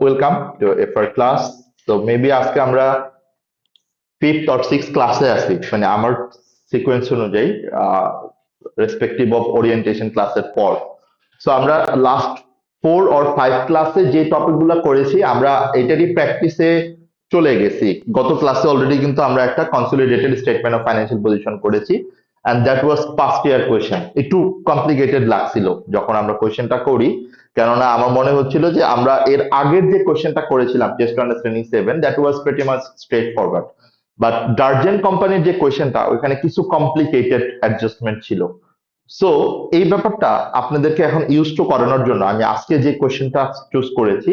Welcome to FR class. তো maybe আজকে আমরা ফিফথ অর সিক্স ক্লাসে আছি, মানে আমার সিকোয়েন্স অনুযায়ী রেসপেক্টিভ অফ ওরিয়েন্টেশন ক্লাসের পর। সো আমরা লাস্ট 4 or 5 ক্লাসে যে টপিকগুলো করেছি আমরা এটারই প্র্যাকটিসে চলে গেছি। গত ক্লাসে অলরেডি কিন্তু আমরা একটা consolidated statement of financial position করেছি, and that was past year question. একটু কমপ্লিকেটেড লাগছিল যখন আমরা কোয়েশ্চেনটা করি, কেননা আমার মনে হচ্ছিল যে আমরা এর আগের যে কোয়েশ্চেনটা করেছিলাম test understanding 7, that was pretty much straightforward. But Dargent কোম্পানির যে কোয়েশ্চেনটা, ওইখানে কিছু কমপ্লিকেটেড অ্যাডজাস্টমেন্ট ছিল। সো এই ব্যাপারটা আপনাদেরকে এখন ইউজ টু করানোর জন্য আমি আজকে যে কোয়েশ্চেনটা চুজ করেছি,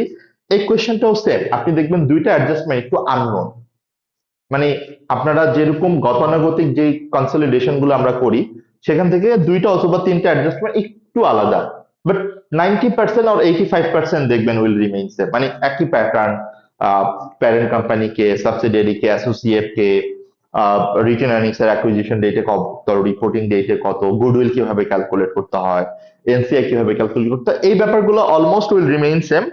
এই কোয়েশ্চেনটাও সেম। আপনি দেখবেন দুইটা অ্যাডজাস্টমেন্ট একটু আননোন, মানে আপনারা যেরকম গতানুগতিক যে কনসলিডেশন গুলো আমরা করি সেখান থেকে দুইটা অথবা তিনটা অ্যাডজাস্টমেন্ট একটু আলাদা, বাট 90% আর 85% দেখবেন উইল রিমেইন সেম, মানে একই প্যাটার্ন। প্যারেন্ট কোম্পানিকে, সাবসিডিয়ারিকে, অ্যাসোসিয়েটকে, রিটেন আর্নিংস এর অ্যাকুইজিশন ডেটে কত, রিপোর্টিং ডেটে কত, গুডউইল কিভাবে ক্যালকুলেট করতে হয়, এনসিআই কিভাবে ক্যালকুলেট করতে হয়, এই ব্যাপারগুলো almost will remain same.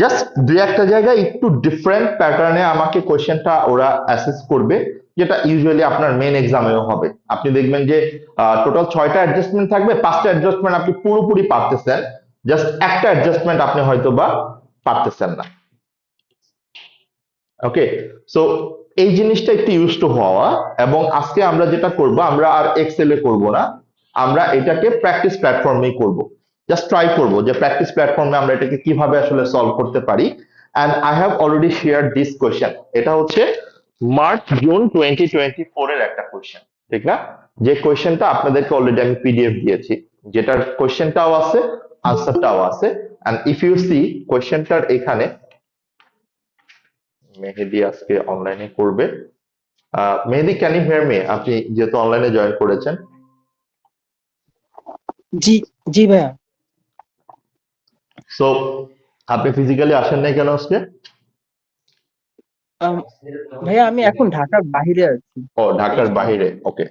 Just দুই একটা জায়গায় একটু ডিফারেন্ট প্যাটার্নে আমাকে কোয়েশ্চেনটা ওরা অ্যাসেস করবে, যেটা ইউজুয়ালি আপনার মেন এক্সামেও হবে। আপনি দেখবেন যে টোটাল 6টা অ্যাডজাস্টমেন্ট থাকবে, 5টা অ্যাডজাস্টমেন্ট আপনি পুরোপুরি পারতেছেন, জাস্ট একটা অ্যাডজাস্টমেন্ট আপনি হয়তো বা পারতেছেন না। ওকে, সো এই জিনিসটা একটু ইউজ টু হওয়া। এবং আজকে আমরা যেটা করব, আমরা আর এক্সেলে করব না, আমরা এটাকে প্র্যাকটিস প্ল্যাটফর্মেই করব। জাস্ট ট্রাই করব যে প্র্যাকটিস প্ল্যাটফর্মে আমরা এটাকে কিভাবে আসলে সলভ করতে পারি। And I have already share this question. এটা হচ্ছে মার্চ জুন 2024 এর একটা কোয়েশ্চেন, ঠিক না? যে কোয়েশ্চেনটা আপনাদেরকে অলরেডি আমি পিডিএফ দিয়েছি, যেটার কোয়েশ্চেনটাও আছে, আনসারটাও আছে। অ্যান্ড ইফ ইউ সি কোয়েশ্চেনটার এখানে মেহেদি আজকে অনলাইনে করবে। মেহেদি, ক্যান ইউ হিয়ার মি? আপনি যেহেতু অনলাইনে জয়েন করেছেন। জি জি ভাইয়া। সো আপনি ফিজিক্যালি আসেন নাই কেন আজকে? আম, ভাইয়া আমি এখন ঢাকার বাইরে আছি, ও, এই ঢাকার জন্য। বাইরে। ওকে,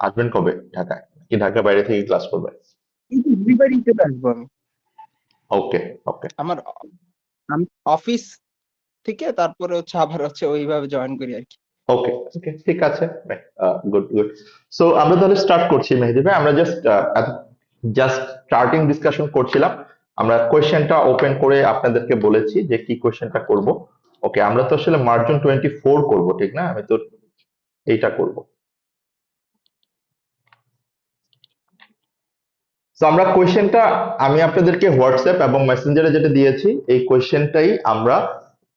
আসবেন কবে ঢাকায়? কি ঢাকার বাইরে থেকে ক্লাস করবেন? কিন্তু রবিবারই চলে আসবো আমি। ওকে, ওকে, আমার আমি অফিস থেকে তারপরে আবার ওইভাবে জয়েন করি আর কি। ওকে, ওকে, ঠিক আছে। Good, good. সো আমরা তাহলে স্টার্ট করছি মেহেদি ভাই। আমরা জাস্ট স্টার্টিং ডিসকাশন করছিলাম। আমরা কোয়েশ্চেনটা ওপেন করে আপনাদেরকে বলেছি যে কি কোয়েশ্চেনটা করব। ওকে, আমরা তো আসলে মার্জিন 24 করব, ঠিক না? আমি তো এইটা করব। তো আমরা কোয়েশ্চেনটা, আমি আপনাদেরকে হোয়াটসঅ্যাপ এবং মেসেঞ্জারে যেটা দিয়েছি, এই কোয়েশ্চেনটাই আমরা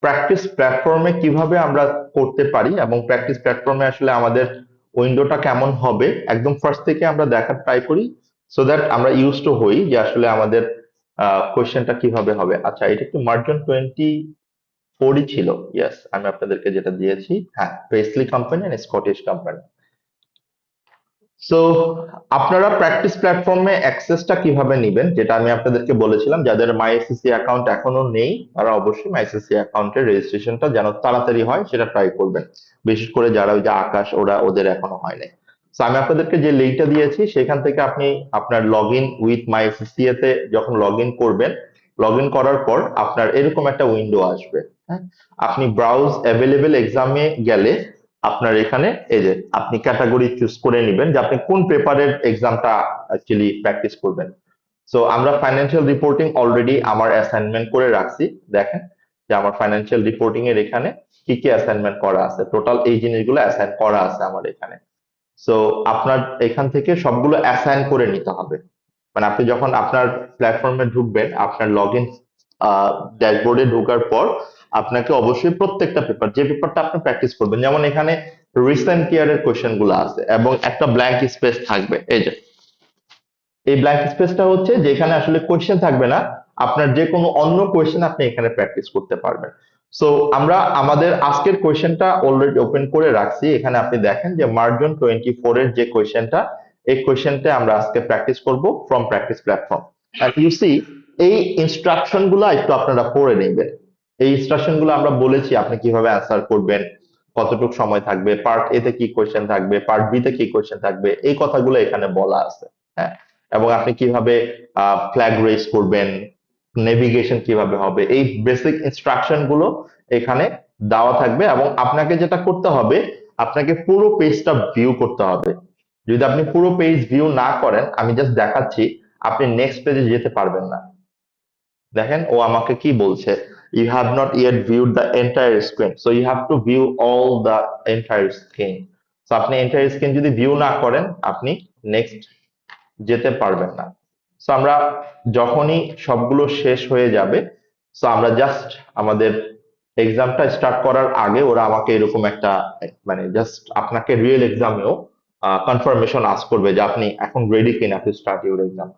প্র্যাকটিস প্ল্যাটফর্মে কিভাবে আমরা করতে পারি এবং প্র্যাকটিস প্ল্যাটফর্মে আসলে আমাদের উইন্ডোটা কেমন হবে একদম ফার্স্ট থেকে আমরা দেখার ট্রাই করি, সো দ্যাট আমরা ইউজ টু হই যে আসলে আমাদের কোয়েশ্চেনটা কিভাবে হবে। আচ্ছা, এটা কি মার্জিন 24ই ছিল? ইয়েস, আমি আপনাদেরকে যেটা দিয়েছি, হ্যাঁ, Paisley company and Scottish company. So আপনারা প্র্যাকটিস প্ল্যাটফর্মে অ্যাক্সেসটা কিভাবে নেবেন, যেটা আমি আপনাদেরকে বলেছিলাম, যাদের মাইএসএসসি অ্যাকাউন্ট এখনো নেই তারা অবশ্যই মাইএসএসসি অ্যাকাউন্টের রেজিস্ট্রেশনটা যেন তাড়াতাড়ি হয় সেটা ট্রাই করবেন। বিশেষ করে যারা ওই যে আকাশ, ওদের এখনো হয় নাই। তো আমি আপনাদেরকে যে লিঙ্কটা দিয়েছি সেখান থেকে আপনি আপনার লগ ইন উইথ মাইএসএসসি এতে যখন লগ ইন করবেন, লগ ইন করার পর আপনার এরকম একটা উইন্ডো আসবে। হ্যাঁ, আপনি ব্রাউজ অ্যাভেলেবেল এক্সামে গেলে আপনার এখানে এই যে আপনি ক্যাটাগরি চুজ করে নেবেন যে আপনি কোন পেপারের এক্সামটা অ্যাকচুয়ালি প্র্যাকটিস করবেন। সো আমরা ফাইন্যান্সিয়াল রিপোর্টিং অলরেডি আমার অ্যাসাইনমেন্ট করে রাখছি। দেখেন যে আমার ফাইন্যান্সিয়াল রিপোর্টিং এর এখানে কি কি অ্যাসাইনমেন্ট করা আছে, টোটাল এই জিনিসগুলো অ্যাসাইন করা আছে আমার এখানে। সো আপনার এখান থেকে সবগুলো অ্যাসাইন করে নিতে হবে। মানে আপনি যখন আপনার প্ল্যাটফর্মে ঢুকবেন, আপনার লগ ইন ড্যাশবোর্ডে ঢোকার পর আপনাকে অবশ্যই প্রত্যেকটা পেপার, যে পেপারটা আপনি প্র্যাকটিস করবেন, যেমন এখানে রিসেন্ট ইয়ারের কোয়েশ্চেন গুলো আছে এবং একটা ব্ল্যাঙ্ক স্পেস থাকবে। এই যে এই ব্ল্যাঙ্ক স্পেসটা হচ্ছে যেখানে আসলে কোয়েশ্চেন থাকবে না, আপনার যে কোনো অন্য কোয়েশ্চেন আপনি এখানে প্র্যাকটিস করতে পারবেন। সো আমরা আমাদের আজকের কোয়েশ্চেনটা অলরেডি ওপেন করে রাখছি। এখানে আপনি দেখেন যে মার্জিন 24 এর যে কোয়েশ্চেনটা, এই কোয়েশ্চেনটা আমরা আজকে প্র্যাকটিস করব from practice platform. And you see, এই ইনস্ট্রাকশন গুলো একটু আপনারা পড়ে নেবেন। এই ইনস্ট্রাকশন গুলো আমরা বলেছি আপনি কিভাবে অ্যান্সার করবেন, কতটুকু সময় থাকবে, পার্ট এ তে কি কোয়েশ্চেন থাকবে, পার্ট বি তে কি কোয়েশ্চেন থাকবে, এই কথাগুলো এখানে বলা আছে। হ্যাঁ, এবং আপনি কিভাবে ফ্ল্যাগ রেজ করবেন, নেভিগেশন কিভাবে হবে, এই বেসিক ইনস্ট্রাকশন গুলো এখানে দেওয়া থাকবে। এবং আপনাকে যেটা করতে হবে, আপনাকে পুরো পেজটা ভিউ করতে হবে। যদি আপনি পুরো পেজ ভিউ না করেন, আমি জাস্ট দেখাচ্ছি, আপনি নেক্সট পেজে যেতে পারবেন না। দেখেন ও আমাকে কি বলছে, you have not yet viewed the entire screen, so you have to view all the entire screen. So আপনি এন্টায়ার স্ক্রিন যদি ভিউ না করেন, আপনি নেক্সট যেতে পারবেন না। সো আমরা যখনই সবগুলো শেষ হয়ে যাবে, সো আমরা জাস্ট আমাদের এক্সামটা স্টার্ট করার আগে ওরা আমাকে এরকম একটা, মানে জাস্ট আপনাকে রিয়েল এক্সামেও কনফার্মেশন আস্ক করবে যে আপনি এখন রেডি কিনা to start your exam.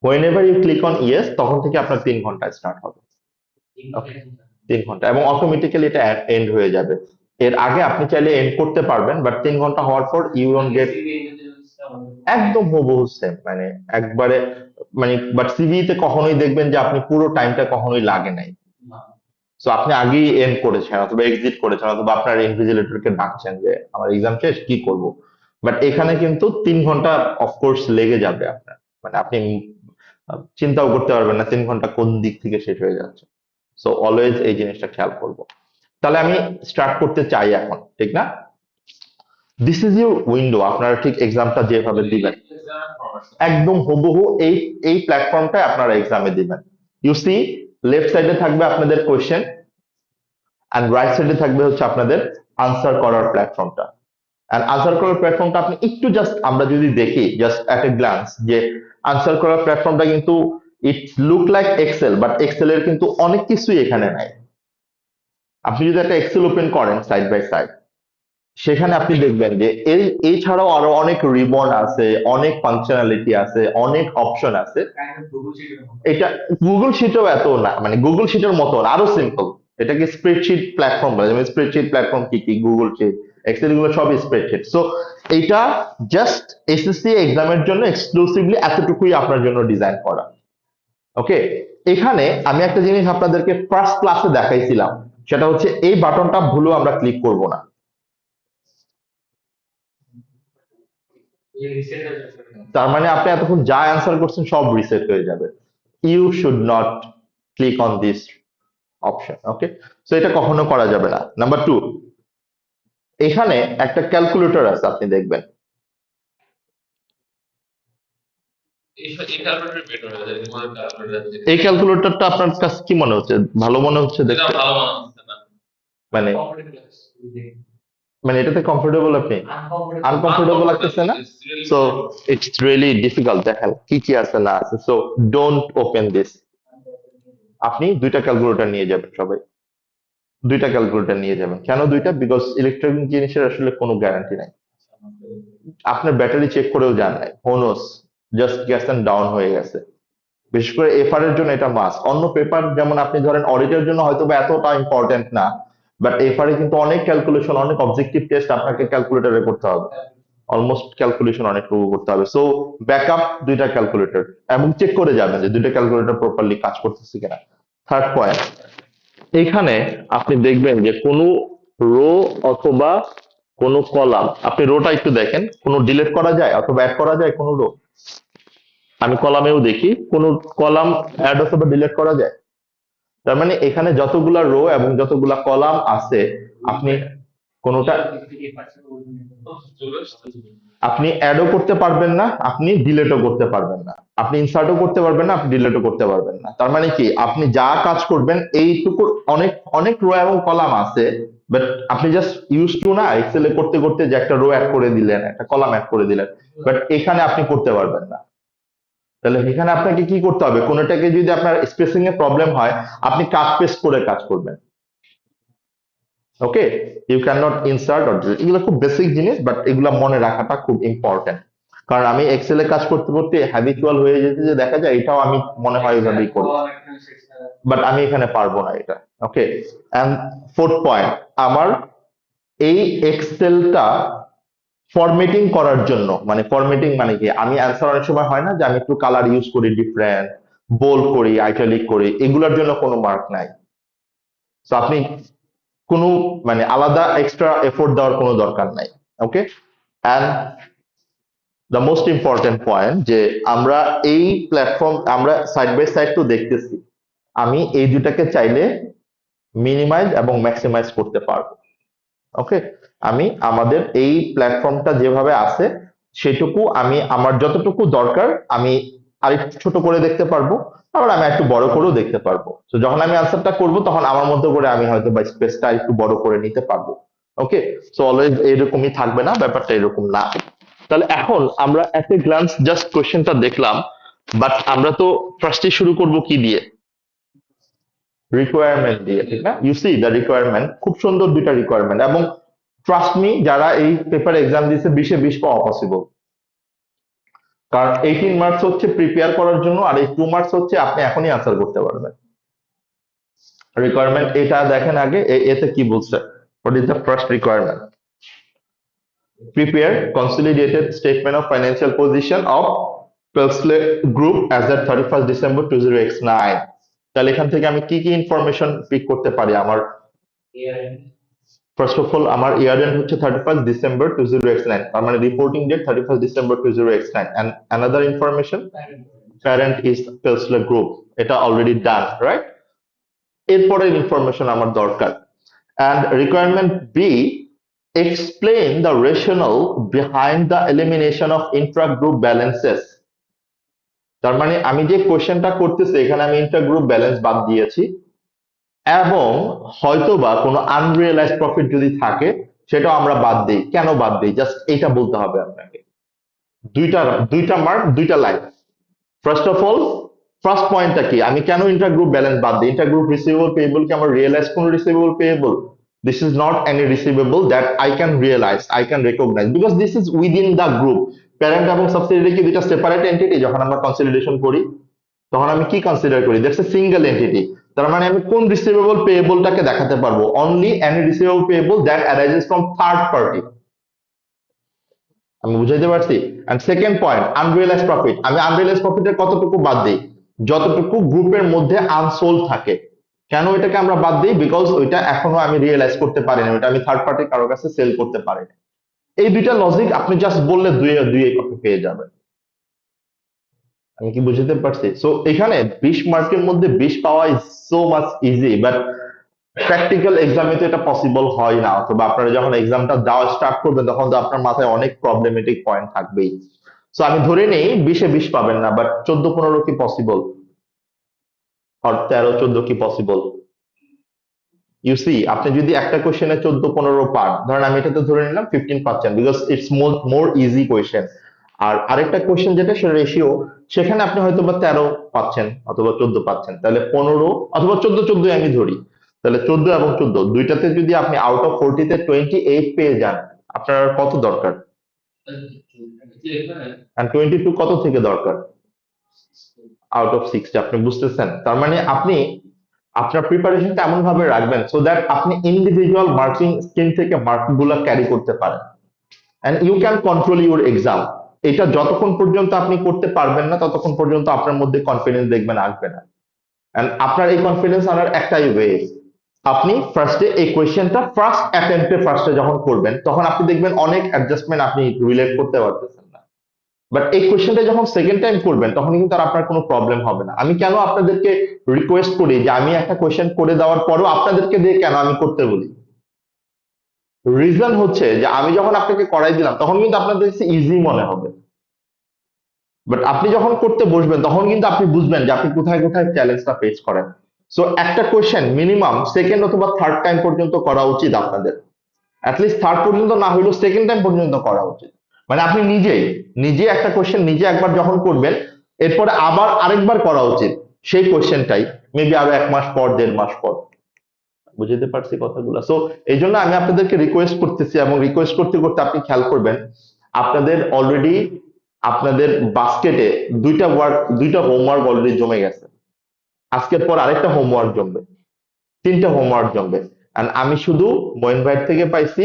Whenever you click on yes, তখন থেকে আপনার 3 ঘন্টা স্টার্ট হবে। ওকে, 3 ঘন্টা, এবং অটোমেটিক্যালি এটা এন্ড হয়ে যাবে। এর আগে আপনি চাইলে এন্ড করতে পারবেন, বাট 3 ঘন্টা হওয়ার পর ইউ ডোন্ট গেট, একদম হুবহু সেম, মানে একবারে, মানে বাট সিভি তে কখনোই দেখবেন যে আপনি পুরো টাইমটা কখনোই লাগে নাই। সো আপনি আগেই এন্ড করেছেন অথবা এক্সিট করেছেন অথবা আপনার ইনভিজিলেটরকে ডাকছেন যে আমার এক্সাম শেষ, কি করব। বাট এখানে কিন্তু 3 ঘন্টা অফকোর্স লেগে যাবে আপনার, মানে আপনি চিন্তাও করতে পারবেন না 3 ঘন্টা কোন দিক থেকে শেষ হয়ে যাচ্ছে। সো অলওয়েজ এই জিনিসটা খেয়াল করব। তাহলে আমি স্টার্ট করতে চাই এখন, ঠিক না? দিস ইজ ইউর উইন্ডো, আপনারা ঠিক এক্সামটা যেভাবে দিবেন একদম হুবহু এই এই প্ল্যাটফর্মটাই আপনারা এক্সামে দিবেন। ইউ সি, লেফট সাইডে থাকবে আপনাদের কোয়েশ্চেন, এন্ড রাইট সাইডে থাকবে হচ্ছে আপনাদের আনসার করার প্ল্যাটফর্মটা। এন্ড আনসার করার প্ল্যাটফর্মটা আপনি একটু জাস্ট, আমরা যদি দেখি জাস্ট অ্যাট এ গ্লান্স, যে আনসার করার প্ল্যাটফর্মটা কিন্তু it's look like Excel, but Excel এর কিন্তু অনেক কিছুই এখানে নাই। আপনি যদি একটা এক্সেল ওপেন করেন সাইড বাই সাইড, সেখানে আপনি দেখবেন যে এই ছাড়াও আরো অনেক রিবন আছে, অনেক ফাংশনালিটি আছে, অনেক অপশন আছে। এটা গুগল শিটও এত না, মানে গুগল শিটের মতো না, আরো সিম্পল। এটাকে স্প্রেডশিট প্ল্যাটফর্ম বলে। যেমন স্প্রেডশিট প্ল্যাটফর্ম কি কি, গুগল শিট, এক্সেল, এগুলো সবই স্প্রেডশিট। সো এইটা জাস্ট এসএসসি এক্সামের জন্য এক্সক্লুসিভলি এতটুকুই আপনার জন্য ডিজাইন করা। ওকে, এখানে আমি একটা জিনিস আপনাদেরকে ফার্স্ট ক্লাসে দেখাইছিলাম, সেটা হচ্ছে এই বাটনটা ভুলেও আমরা ক্লিক করব না। তার মানে আপনি এতক্ষণ যা অ্যান্সার করছেন সব রিসেট হয়ে যাবে। You should not click on this option. Okay, so এটা কখনো করা যাবে না। নাম্বার 2, এখানে একটা ক্যালকুলেটর আছে, আপনি দেখবেন। এই ক্যালকুলেটরটা আপনার কাছে কি মনে হচ্ছে, ভালো মনে হচ্ছে দেখতে? মানে মানে এটাতে কমফোর্টেবল, আপনি আনকমফোর্টেবল লাগতেছে না? So it's really difficult. দেখেন কি কি আছে না আছে। So don't open this. আপনি 2টা ক্যালকুলেটর নিয়ে যাবেন সবাই, 2টা ক্যালকুলেটর নিয়ে যাবেন। কেন 2টা? বিকজ ইলেকট্রনিক জিনিসের আসলে কোনো গ্যারান্টি নাই। আপনার ব্যাটারি চেক করেও যান নাই, হোনোস জাস্ট গেছেন ডাউন হয়ে গেছে। বিশেষ করে এফআর এর জন্য এটা মাস্ট। অন্য পেপার যেমন আপনি ধরেন অডিটের জন্য হয়তো বা এতটা ইম্পর্টেন্ট না, বাট এফআর এ কিন্তু অনেক ক্যালকুলেশন, অনেক অবজেক্টিভ টেস্ট আপনাকে ক্যালকুলেটরে করতে হবে। অলমোস্ট ক্যালকুলেশন অনেকটুকু করতে হবে। সো ব্যাকআপ 2টা ক্যালকুলেটর, এবং চেক করে যাবেন যে 2টা ক্যালকুলেটর প্রপারলি কাজ করতেছে কিনা। থার্ড পয়েন্ট, এখানে আপনি দেখবেন যে কোনো রো অথবা কোনো কলাম, আপনি রোটা একটু দেখেন, কোনো ডিলিট করা যায় অথবা অ্যাড করা যায় কোনো রো? আমি কলামেও দেখি, কোনো কলাম অ্যাড অথবা ডিলিট করা যায়? তার মানে এখানে যতগুলা রো এবং যতগুলা কলাম আছে, আপনি কোনোটা, আপনি অ্যাডও করতে পারবেন না, আপনি ডিলিটও করতে পারবেন না, আপনি ইনসার্টও করতে পারবেন না, আপনি ডিলিটও করতে পারবেন না। তার মানে কি, আপনি যা কাজ করবেন এইটুকু, অনেক অনেক রো এবং কলাম আছে, বাট আপনি জাস্ট ইউজ টু না এক্সেল এ করতে করতে যে একটা রো অ্যাড করে দিলেন, একটা কলাম অ্যাড করে দিলেন, বাট এখানে আপনি করতে পারবেন না। তাহলে এখানে আপনাকে কি করতে হবে, কোনোটাকে যদি আপনার স্পেসিং এ প্রবলেম হয়, আপনি কাট পেস্ট করে কাজ করবেন। Okay, you can not insert or delete, এগুলো খুব বেসিক জিনিস, বাট এগুলো মনে রাখাটা খুব ইম্পর্টেন্ট। কারণ আমি এক্সেলে কাজ করতে করতে হ্যাবিচুয়াল হয়ে যেতে, যে দেখা যায় এটাও আমি মনে হয় এইভাবেই করি, বাট আমি এখানে পারবো না এটা। ওকে, এন্ড ফোর্থ পয়েন্ট, আমার এই এক্সেলটা ফরম্যাটিং করার জন্য, মানে ফরম্যাটিং মানে কি, আমি অ্যান্সার অনেক সময় হয় না যে আমি একটু কালার ইউজ করি ডিফারেন্ট, বোল্ড করি, আইটালিক করি, এগুলোর জন্য কোনো মার্ক নাই। তো আপনি কোনো, মানে আলাদা এক্সট্রা এফোর্ট দেওয়ার কোনো দরকার নাই। Okay, and the most important point, যে আমরা এই প্ল্যাটফর্ম আমরা সাইড বাই সাইড তো দেখতেছি, আমি এই দুটাকে চাইলে মিনিমাইজ এবং ম্যাক্সিমাইজ করতে পারবো। ওকে, আমি আমাদের এই প্ল্যাটফর্মটা যেভাবে আছে সেটুকু আমি আমার যতটুকু দরকার আমি আরেকটু ছোট করে দেখতে পারবো, আবার আমি একটু বড় করেও দেখতে পারবো। তো যখন আমি আনসারটা করব তখন আমার মতো করে আমি হয়তো বা স্পেসটা একটু বড় করে নিতে পারবো। ওকে, সো অলওয়েজ এরকমই থাকবে না, ব্যাপারটা এরকম না। তাহলে এখন আমরা একটা গ্লান্স জাস্ট কোশ্চেনটা দেখলাম, বাট আমরা তো ফার্স্টে শুরু করব কি দিয়ে? রিকোয়ারমেন্ট দিয়ে, ঠিক না? ইউ সি দ্য রিকোয়ারমেন্ট, খুব সুন্দর দুইটা রিকোয়ারমেন্ট, এবং ট্রাস্ট মি যারা এই পেপার এক্সাম দিয়েছে 20-এ 20 পাওয়া পসিবল। কারণ 18 মার্কস হচ্ছে প্রিপেয়ার করার জন্য, আর এই 2 মার্কস হচ্ছে আপনি এখনই আনসার করতে পারবেন। রিকোয়ারমেন্ট এটা দেখেন আগে, এতে কি বলছে, what is the first requirement? Prepare consolidated statement of financial position of Paisley group as at 31st December 2009। তাহলে এখান থেকে আমি কি কি ইনফরমেশন পিক করতে পারি? আমার ফার্স্ট অফ অল আমার ইয়ার এন্ড হচ্ছে 31st December 2009, তার মানে reporting date 31st December 2009, and another information, parent is Pelsler Group, এটা অলরেডি ডান, রাইট? এরপরের ইনফরমেশন আমার দরকার। And requirement B, explain the rationale behind the elimination of intra-group balances। তার মানে আমি যে কোশ্চেনটা করতেছি এখানে আমি ইন্টারগ্রুপ ব্যালেন্স বাদ দিয়েছি, এবং হয়তোবা কোনো আনরিয়েলাইজড প্রফিট যদি থাকে সেটাও আমরা বাদ দিই। কেন বাদ দিই জাস্ট এটা বলতে হবে আপনাকে। দুইটা দুইটা মার্ক, দুইটা line. First of all, first পয়েন্টটা কি, আমি কেন ইন্টারগ্রুপ ব্যালেন্স বাদ দিই? ইন্টারগ্রুপ রিসিভেবল পেয়েবল কি আমার রিয়েলাইজ কোন receivable payable? This is not any receivable that I can realise, I can recognise, because this is within the group. Parent এবং সাবসিডিয়ারি কি দুইটা সেপারেট এন্টিটি? যখন আমরা কনসলিডেশন করি তখন আমি কি কনসিডার করি? That's a single entity. তার মানে আমি কোন রিসিভেবল পেয়েবলটাকে দেখাতে পারবো? Only any receivable payable that arises from third party. আমি বুঝাইতে পারছি? And second point, unrealise profit. আমি আনরিয়েলাইজ প্রফিটের কতটুকু বাদ দিই? যতটুকু গ্রুপের মধ্যে আনসোল্ড থাকে। কেন এটাকে আমরা বাদ দিই? বিকজ ওইটা এখনো আমি রিয়েলাইজ করতে পারিনি, ওইটা আমি থার্ড পার্টি কারো কাছে সেল করতে পারিনি। এই দুইটা লজিক আপনি জাস্ট বললে দুই দুই কপি পেয়ে যাবেন। আমি কি বুঝতে পারছি? সো এখানে 20 মার্কের মধ্যে 20 পাওয়া is so much easy, but practical এক্সামে তো এটা পসিবল হয় না, অথবা আপনারা যখন এক্সামটা দেওয়া স্টার্ট করবেন তখন তো আপনার মাথায় অনেক প্রবলেমেটিক পয়েন্ট থাকবেই। সো আমি ধরে নেই 20-এ 20 পাবেন না, বাট 14-15 কি পসিবল? আর 13-14 কি পসিবল? ইউ সি, আপনি যদি একটা কোশ্চেনে 14-15 পান, ধরেন আমি এটাতে ধরে নিলাম 15 পাচ্ছেন, because it's more easy question. আর আরেকটা কোশ্চেন যেটা সে রেশিও, সেখানে আপনি হয়তো বা 13 পাচ্ছেন অথবা 14 পাচ্ছেন, তাহলে 15 অথবা 14 আমি ধরি, তাহলে 14 এবং 14 দুইটাতে যদি আপনি আউট অফ 40-তে 28 পেয়ে যান, আপনার আর কত দরকার? আর 22 কত থেকে দরকার? Out of 60। আপনি বুঝতেছেন? তার মানে আপনি আপনার প্রিপারেশনটা এমন ভাবে রাখবেন সো দ্যাট আপনি ইন্ডিভিজুয়াল মার্কিং স্কিম থেকে মার্ক গুলা ক্যারি করতে পারেন, and you can control your exam. এটা যতক্ষণ পর্যন্ত আপনি করতে পারবেন না ততক্ষণ পর্যন্ত আপনার মধ্যে কনফিডেন্স দেখবেন আসবে না। এন্ড আপনার এই কনফিডেন্স আনার একটাই ওয়ে, আপনি ফার্স্টে এই কোয়েশ্চেনটা ফার্স্ট অ্যাটেম্পটে ফার্স্টে যখন করবেন তখন আপনি দেখবেন অনেক অ্যাডজাস্টমেন্ট আপনি রিলেট করতে পারতেছেন না, বাট এই কোয়েশ্চেনটা যখন সেকেন্ড টাইম করবেন তখন কিন্তু আর আপনার কোনো প্রবলেম হবে না। আমি কেন আপনাদেরকে রিকোয়েস্ট করি যে আমি একটা কোয়েশ্চেন করে দেওয়ার পরও আপনাদেরকে দিয়ে কেন আমি করতে বলি? রিজন হচ্ছে যে আমি যখন আপনাকে করাই দিলাম তখন কিন্তু আপনাদের কাছে ইজি মনে হবে, বাট আপনি যখন করতে বসবেন তখন কিন্তু আপনি বুঝবেন যে আপনি কোথায় কোথায় চ্যালেঞ্জটা ফেস করেন। সো একটা কোয়েশ্চেন মিনিমাম সেকেন্ড অথবা থার্ড টাইম পর্যন্ত করা উচিত আপনাদের, অ্যাটলিস্ট থার্ড পর্যন্ত না হইলেও সেকেন্ড টাইম পর্যন্ত করা উচিত। মানে আপনি নিজেই নিজে একটা কোয়েশ্চেন নিজে একবার যখন করবেন এরপরে আবার আরেকবার করা উচিত সেই কোয়েশ্চেনটাই, মেবি আরো 1 মাস পর, 1.5 মাস পর। বুঝতে পারছি কথাগুলো? সো এই জন্য আমি আপনাদেরকে রিকোয়েস্ট করতেছি, এবং রিকোয়েস্ট করতে করতে আপনি খেয়াল করবেন আপনাদের অলরেডি আপনাদের বাস্কেটে দুইটা হোমওয়ার্ক অলরেডি জমে গেছে। আজকের পর আরেকটা হোমওয়ার্ক জমবে, 3টা হোমওয়ার্ক জমবে। আর আমি শুধু মইন ভাইয়ের থেকে পাইছি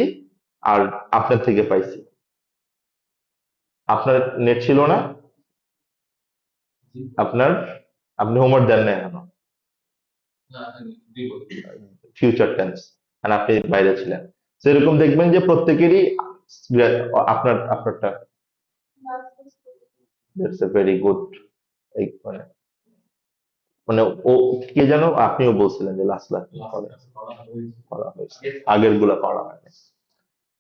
আর আপনার থেকে পাইছি। আপনার নেট ছিল না, আপনার আপনি হোমওয়ার্ক দেন না এখনো, ফিউচার টেন্স, আর আপনি বাইরে ছিলেন। সেরকম দেখবেন যে প্রত্যেকেরই আপনারটা, দ্যাটস এ ভেরি গুড। মানে মানে ও কে যেন আপনিও বলছিলেন যে লাস্ট লাস্ট করা হয়েছে, আগের গুলা করা হয়নি।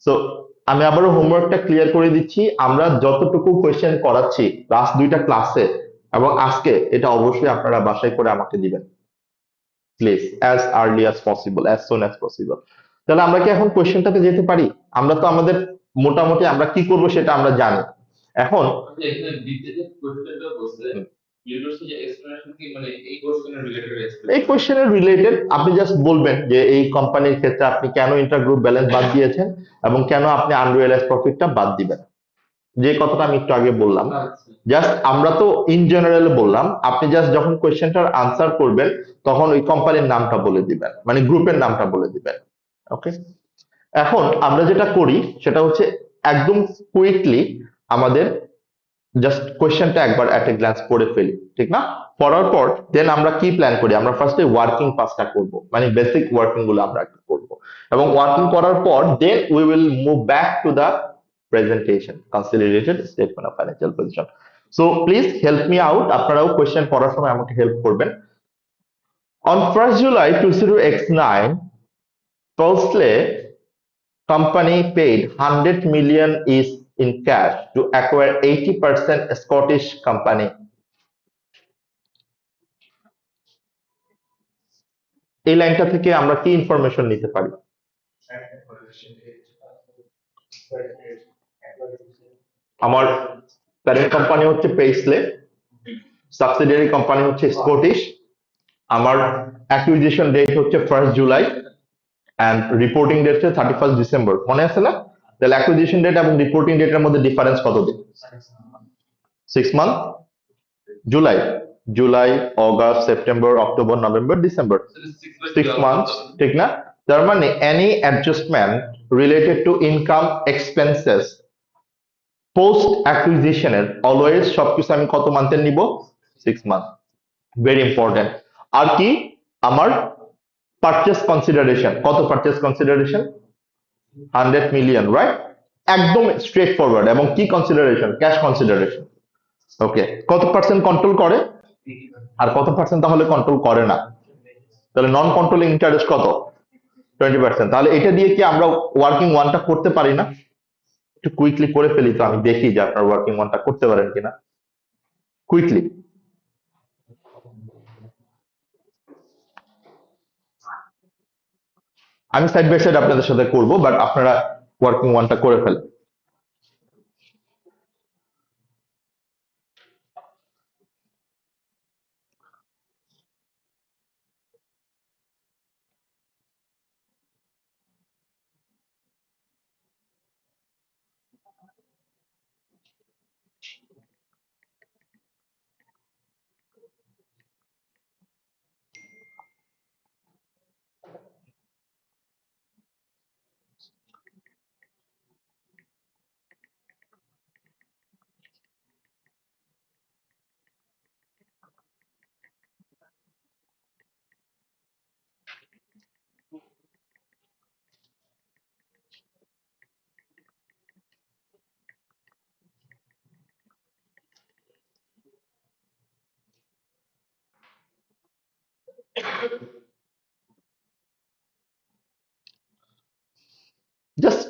সো আমি আবারও হোমওয়ার্কটা ক্লিয়ার করে দিচ্ছি, আমরা যতটুকু কোয়েশ্চেন করাচ্ছি লাস্ট দুইটা ক্লাসে এবং আজকে, এটা অবশ্যই আপনারা বাসায় করে আমাকে দিবেন please, as early as possible, as soon as possible. তাহলে আমরা কি এখন কোয়েশ্চেনটাতে যেতে পারি? আমরা তো আমাদের মোটামুটি আমরা কি করব সেটা আমরা জানি এখন। এই কোয়েশ্চেনের রিলেটেড আপনি জাস্ট বলবেন যে এই কোম্পানির ক্ষেত্রে আপনি কেন ইন্টারগ্রুপ ব্যালেন্স বাদ দিয়েছেন এবং কেন আপনি আনরিয়েলাইজ প্রফিটটা বাদ দিবেন, যে কথাটা আমি একটু আগে বললাম। জাস্ট আমরা তো ইন জেনারেল বললাম, আপনি জাস্ট যখন কোয়েশ্চেনটার আনসার করবেন তখন ওই কোম্পানির নামটা বলে দিবেন, মানে গ্রুপের নামটা বলে দিবেন। ওকে, এখন আমরা যেটা করি সেটা হচ্ছে একদম কুইকলি আমাদের জাস্ট কোয়েশ্চেনটা একবার অ্যাট এ গ্ল্যান্স পড়ে ফেলি, ঠিক না? পড়ার পর দেন আমরা কি প্ল্যান করি, আমরা ফার্স্টে ওয়ার্কিং পাসটা করব, মানে বেসিক ওয়ার্কিং গুলো আমরা করব, এবং ওয়ার্কিং করার পর then we will move back to the presentation consolidated statement of financial position. So please help me out, আপনারাও কোয়েশ্চেন পড়ার সময় আমাকে হেল্প করবেন। On 1st July 2009, Paisley company paid 100 million is in cash to acquire 80% Scottish company. এই লাইনটা থেকে আমরা কি ইনফরমেশন নিতে পারি? আমার প্যারেন্ট কোম্পানি হচ্ছে পেইসলে, সাবসিডিয়ারি কোম্পানি হচ্ছে স্কটিশ, আমার অ্যাকুইজিশন ডেট হচ্ছে 1st July and reporting date হচ্ছে 31st December, মনে আছে না? তাহলে অ্যাকুইজিশন ডেট এবং রিপোর্টিং ডেটের মধ্যে ডিফারেন্স কত দিন? 6 month. July, July, August, September, October, November, December, 6 month, ঠিক না? তার মানে any adjustment related to income expenses post অ্যাকুইজিশনের অলওয়েজ সবকিছু আমি কত মান্থের নিব? 6 মান্থ। Very important. আর কি, আমার পারচেস কনসিডারেশন, কত পারচেস কনসিডারেশন? 100 million, right? একদম স্ট্রেট ফরওয়ার্ড। এবং কি কনসিডারেশন? Cash consideration. ওকে, কত পার্সেন্ট কন্ট্রোল করে আর কত পার্সেন্ট তাহলে কন্ট্রোল করে না? তাহলে নন কন্ট্রোলিং ইন্টারেস্ট কত? 20%। তাহলে এটা দিয়ে কি আমরা ওয়ার্কিং ওয়ানটা করতে পারি না? একটু কুইকলি করে ফেলি তো, আমি দেখি যে আপনার ওয়ার্কিং ওয়ানটা করতে পারেন কিনা কুইকলি। আমি সাইড বাই সাইড আপনাদের সাথে করব, বাট আপনারা ওয়ার্কিং ওয়ানটা করে ফেলেন। জাস্ট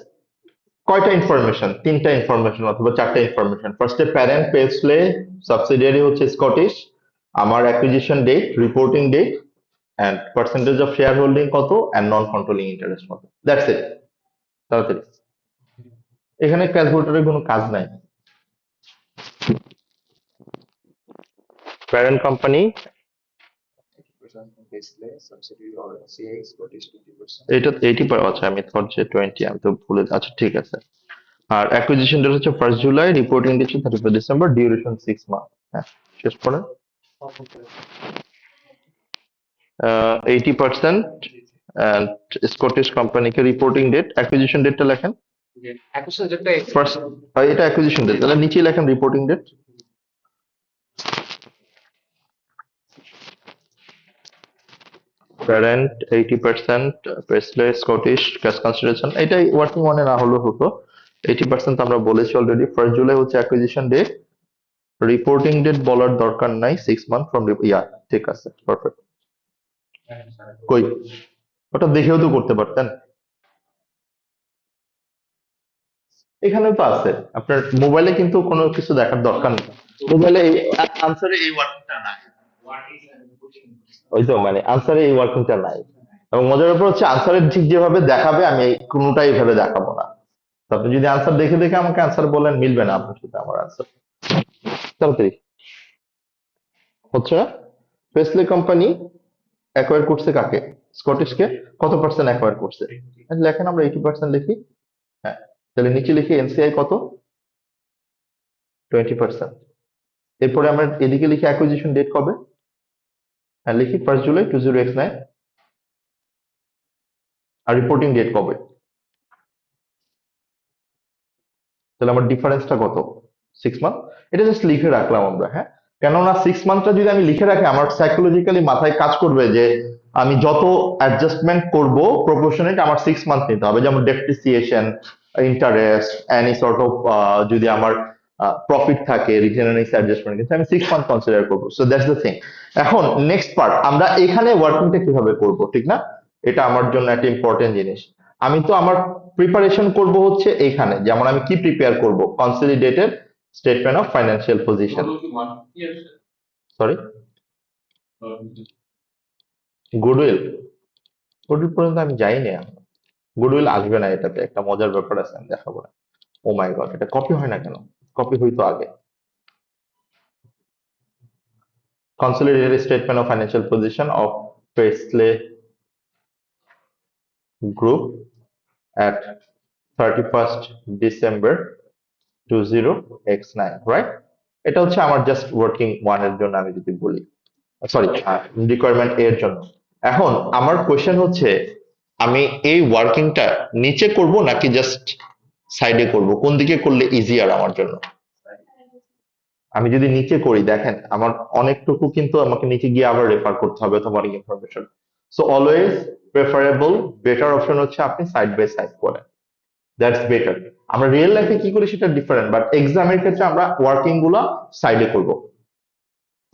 কয়টা ইনফরমেশন? তিনটা ইনফরমেশন অথবা চারটা ইনফরমেশন। ফার্স্টে প্যারেন্ট পেসলে, সাবসিডিয়ারি হচ্ছে স্কটিশ, আমার acquisition date, reporting date, and percentage of share holding কত, এন্ড নন কন্ট্রোলিং ইন্টারেস্ট কত। That's it. তাড়াতাড়ি, এখানে ক্যালকুলেটরের কোনো কাজ নাই। প্যারেন্ট কোম্পানি, এটা 80, আচ্ছা আমি থট যে 20, আমি তো ভুলে, আচ্ছা ঠিক আছে। আর অ্যাকুইজিশন ডেট হচ্ছে 1st July, রিপোর্টিং ডেট হচ্ছে 31st December, ডিউরেশন 6 মান্থ। হ্যাঁ, শেষ করেন। 80% and স্কটিশ কোম্পানিকে রিপোর্টিং ডেট, অ্যাকুইজিশন ডেটটা লেখেন ফার্স্ট। এটা অ্যাকুইজিশন ডেট, তাহলে নিচে লেখেন reporting date. Parent 80%, Paisley Scottish, cash consideration, এটাই ওয়ার্কিং ওয়ানে না হলেও হতো। 80% আমরা বলেছি অলরেডি। 1st July হচ্ছে অ্যাকুইজিশন ডেট, রিপোর্টিং ডেট বলার দরকার নাই, 6 মান্থ ফ্রম ইয়া, ঠিক আছে, পারফেক্ট। কই, ওটা দেখেও তো করতে পারতেন, এখানেও তো আছে। আপনার মোবাইলে কিন্তু কোনো কিছু দেখার দরকার নেই, মোবাইলে আনসারে এই ওয়ার্কিংটা নাই। ওই তো মানে আনসারে এই ওয়ার্কিংটা নাই, এবং মজার ব্যাপার হচ্ছে আনসারে ঠিক যেভাবে দেখাবে আমি কোনোটাই এভাবে দেখাবো না। তো আপনি যদি আনসার দেখে দেখে আমাকে আনসার বলেন, মিলবে না আপনার সাথে আমার আনসার। তাড়াতাড়ি হচ্ছে না। ফেসলে কোম্পানি অ্যাকোয়ার করছে কাকে? স্কটিশকে। কত পার্সেন্ট অ্যাকোয়ার করছে? লেখেন, আমরা 80% লিখি। হ্যাঁ, তাহলে নিচে লিখি এনসিআই কত, 20%। এরপরে আমরা এদিকে লিখি অ্যাকুইজিশন ডেট কবে, হ্যাঁ লিখি 1 জুলাই 20x9। আর রিপোর্টিং ডেট কবে? তাহলে আমার ডিফারেন্সটা কত, 6 মান্থ। এটা জাস্ট লিখে রাখলাম আমরা, হ্যাঁ। কেননা 6 মান্থটা যদি আমি লিখে রাখি, আমার সাইকোলজিক্যালি মাথায় কাজ করবে যে আমি যত অ্যাডজাস্টমেন্ট করব প্রপোর্শনেট আমার 6 মান্থ নিতে হবে, যেমন depreciation, interest, any sort of, যদি আমার প্রফিট থাকে, রিটার্ন আর্নিংস অ্যাডজাস্টমেন্ট, কিন্তু আমি 6 মান্থ কনসিডার করবো। So that's the thing. এখন নেক্সট পার্ট, আমরা এখানে ওয়ার্কিংটা কিভাবে করব, ঠিক না? এটা আমার জন্য একটা ইম্পর্টেন্ট জিনিস। আমি তো আমার প্রিপারেশন করব হচ্ছে এখানে, যেমন আমি কি প্রিপেয়ার করব, consolidated statement of financial position. Sorry, goodwill, goodwill পর্যন্ত আমি যাইনি এখন। গুডউইল আসবে না, এটাতে একটা মজার ব্যাপার আছে, আমি দেখাবো না। ও মাই গড, এটা কপি হয় না কেন? কপি হইতো আগে। Consolidated statement of financial position of Paisley group at 31st December 20x9, right? এটা হচ্ছে আমার জাস্ট ওয়ার্কিং ওয়ান এর জন্য আমি যদি বলি, সরি, রিকোয়ারমেন্ট এর জন্য। এখন আমার কোয়েশ্চেন হচ্ছে, আমি এই ওয়ার্কিংটা নিচে করব নাকি জাস্ট সাইডে করব, কোন দিকে করলে ইজিয়ার আমার জন্য? আমি যদি নিচে করি, দেখেন আমার অনেকটুকু কিন্তু আমাকে নিচে গিয়ে আবার রেফার করতে হবে অথবা অনেক information. So always preferable, better option হচ্ছে আপনি সাইড বাই সাইড করেন, দ্যাটস বেটার। আমরা রিয়েল লাইফে কি করি সেটা ডিফারেন্ট, বাট এক্সামের ক্ষেত্রে আমরা ওয়ার্কিং গুলা সাইডে করব,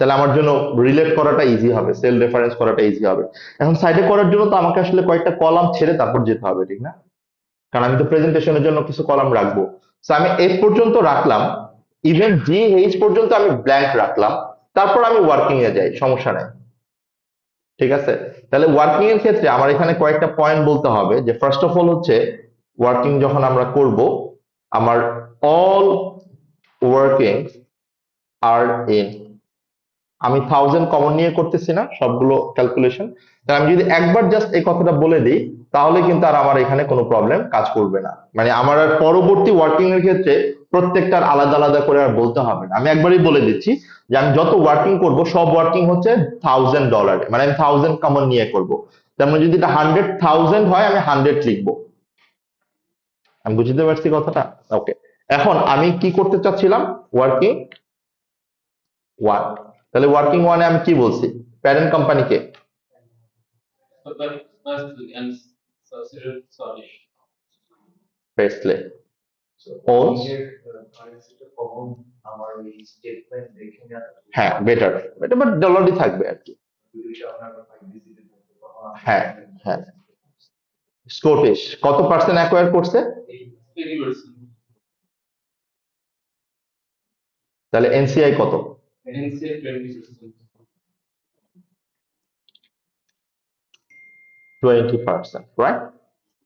তাহলে আমার জন্য রিলেট করাটা ইজি হবে, সেল রেফারেন্স করাটা ইজি হবে। এখন সাইডে করার জন্য তো আমাকে আসলে কয়েকটা কলাম ছেড়ে তারপর যেতে হবে, ঠিক না? কারণ আমি তো প্রেজেন্টেশনের জন্য কিছু কলাম রাখবো। সো আমি এফ পর্যন্ত রাখলাম, ইভেন জি এইচ পর্যন্ত আমি ব্ল্যাঙ্ক রাখলাম, তারপর আমি ওয়ার্কিং এ যাই, সমস্যা নাই, ঠিক আছে? তাহলে ওয়ার্কিং এর ক্ষেত্রে আমার এখানে কয়েকটা পয়েন্ট বলতে হবে, যে ফার্স্ট অফ অল হচ্ছে ওয়ার্কিং যখন আমরা করব, আমার অল ওয়ার্কিং আর ইন, আমি 1000 কমন নিয়ে করতেছি না সবগুলো ক্যালকুলেশন। তাহলে আমি যদি একবার জাস্ট এই কথাটা বলে দিই, তাহলে কিন্তু আর আমার এখানে কোনো প্রবলেম কাজ করবে না, মানে আমার আর পরবর্তী ওয়ার্কিং এর ক্ষেত্রে প্রত্যেকটার আলাদা আলাদা করে আর বলতে হবে না। আমি একবারই বলে দিচ্ছি যে আমি যত ওয়ার্কিং করব সব ওয়ার্কিং হচ্ছে $1000, মানে আমি 1000 কমন নিয়ে করব। তার মানে যদি এটা 100,000 হয়, আমি 100 লিখবো। আমি বুঝতে পারছি কথাটা? ওকে। এখন আমি কি করতে চাচ্ছিলাম, ওয়ার্কিং ওয়ান। তাহলে ওয়ার্কিং ওয়ানে আমি কি বলছি, প্যারেন্ট কোম্পানিকে প্রেসলে owns, হ্যাঁ বেটার, এটা বাট ডলারই থাকবে আর কি। হ্যাঁ, হ্যাঁ। স্কটিশ কত পার্সেন্ট অ্যাকোয়ার করছে? তাহলে এনসিআই কত? 20%, রাইট?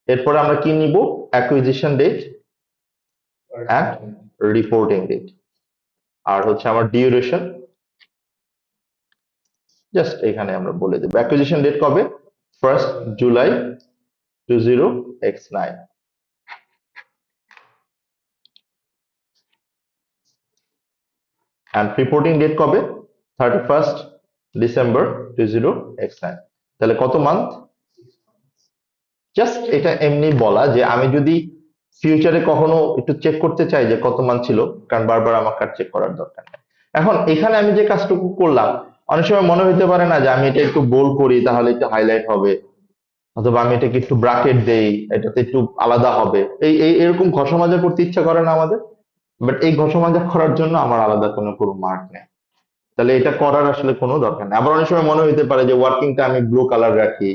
এরপরে আমরা কি নিব, acquisition date and reporting date, আর হচ্ছে আমার ডিউরেশন জাস্ট এখানে আমরা বলে দেব। অ্যাকুইজিশন ডেট কবে? 1 July 20x9। and reporting date কবে? 31st December 20x9। তাহলে কত মান্থ? জাস্ট এটা এমনি বলা, যে আমি যদি ফিউচারে কখনো একটু চেক করতে চাই যে কত মান্থ ছিল, কারণ বারবার আমাকে আর চেক করার দরকার নেই। এখন এখানে আমি যে কাজটুকু করলাম, অনেক সময় মনে হইতে পারে না যে আমি এটা একটু বোল্ড করি তাহলে একটু হাইলাইট হবে, অথবা আমি এটাকে একটু ব্রাকেট দেই এটাতে একটু আলাদা হবে, এই এরকম ঘষা মাজা করতে ইচ্ছা করে না আমাদের? বাট এই ঘষা করার জন্য আমার আলাদা কোনো মার্ক নেই। তাহলে এটা করার আসলে কোনো দরকার নেই। আবার অনেক সময় মনে হইতে পারে যে ওয়ার্কিংটা আমি ব্লু কালার রাখি,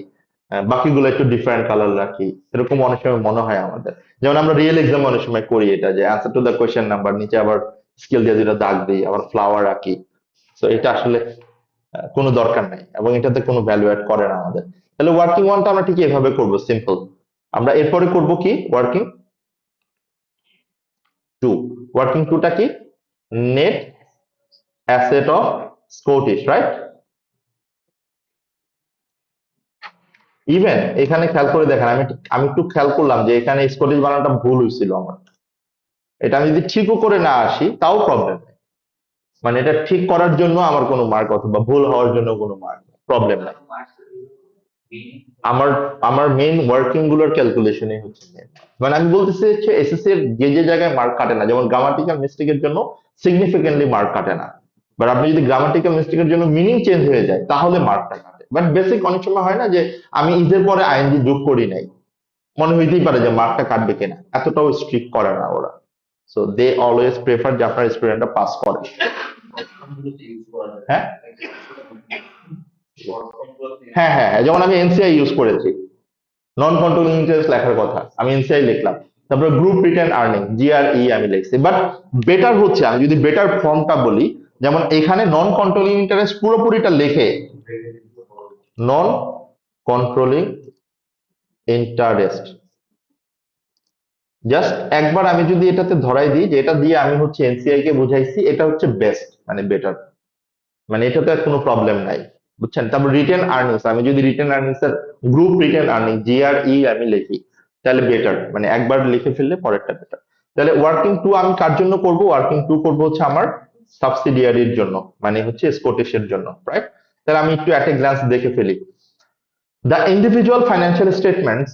বাকিগুলো একটু ডিফারেন্ট কালার রাখি, এরকম অনেক সময় মনে হয় আমাদের। যেমন আমরা রিয়েল এক্সাম অনেক সময় করি এটা, যে answer to the question number নিচে আবার স্কেল দিয়ে দুটো দাগ দিই, আবার ফ্লাওয়ার আঁকি। তো এটা আসলে কোনো দরকার নাই এবং এটাতে কোনো ভ্যালু অ্যাড করে না আমাদের। তাহলে ওয়ার্কিং ওয়ানটা আমরা ঠিক এভাবে করব, সিম্পল। আমরা এরপরে করব কি, ওয়ার্কিং টু। ওয়ার্কিং টুটা কি, net asset of Scottish, right? Even এখানে খেয়াল করে দেখেন, আমি আমি একটু খেয়াল করলাম যে এখানে স্কটিশ বানানটা ভুল হয়েছিল আমার। এটা আমি যদি ঠিকও করে না আসি তাও প্রবলেম নেই, মানে এটা ঠিক করার জন্য আমার কোনো মার্ক অথবা ভুল হওয়ার জন্য কোনো মার্ক প্রবলেম নাই। আমার আমার মেইন ওয়ার্কিং গুলোর ক্যালকুলেশনই হচ্ছে main। মানে আমি বলতেছি হচ্ছে এসএসসি এর যে যে জায়গায় মার্ক কাটে না, যেমন গ্রামাটিক্যাল মিস্টেকের জন্য সিগনিফিকেন্টলি মার্ক কাটে না, বাট আপনি যদি গ্রামাটিক্যাল মিস্টেকের জন্য মিনিং চেঞ্জ হয়ে যায় তাহলে মার্কটা কাটে। বাট বেসিক অনেক সময় হয় না যে আমি ইজের পরে আইএনজি যোগ করি নাই, মনে হইতেই পারে যে মার্কটা কাটবে কিনা, এতটাও স্ট্রিক্ট করে না ওরা। সো দে অলওয়েজ প্রেফার যে আপনার স্টুডেন্টটা পাস করে। হ্যাঁ হ্যাঁ হ্যাঁ হ্যাঁ, যেমন আমি এনসিআই ইউজ করেছি, নন কন্ট্রোলিং ইন্টারেস্ট লেখার কথা আমি এনসিআই লিখলাম, তারপরে গ্রুপ রিটার্ন আর্নিং জিআরই আমি লিখছি। বাট বেটার হচ্ছে আমি যদি বেটার ফর্মটা বলি, যেমন এখানে নন কন্ট্রোলিং ইন্টারেস্ট পুরোপুরিটা লিখে নন কন্ট্রোলিং ইন্টারেস্ট, জাস্ট একবার আমি যদি এটাতে ধরাই দিই যে এটা দিয়ে আমি হচ্ছে এনসিআই কে বুঝাইছি, এটা হচ্ছে বেস্ট, মানে বেটার, মানে এটাতে আর কোনো প্রবলেম নাই, বুঝছেন? তারপর রিটেন আর্নিংস, আমি যদি রিটেন আর্নিংস এর গ্রুপ রিটেন আর্নিং জিআরই আমি লিখি, তাহলে বেটার, মানে একবার লিখে ফেললে পরেরটা বেটার। তাহলে ওয়ার্কিং টু আমি কার জন্য করব, ওয়ার্কিং টু করব হচ্ছে আমার সাবসিডিয়ারির জন্য, মানে হচ্ছে স্কটিশের জন্য, রাইট? তাহলে আমি একটু অ্যাট এ গ্লান্স দেখে ফেলি। The individual financial statements,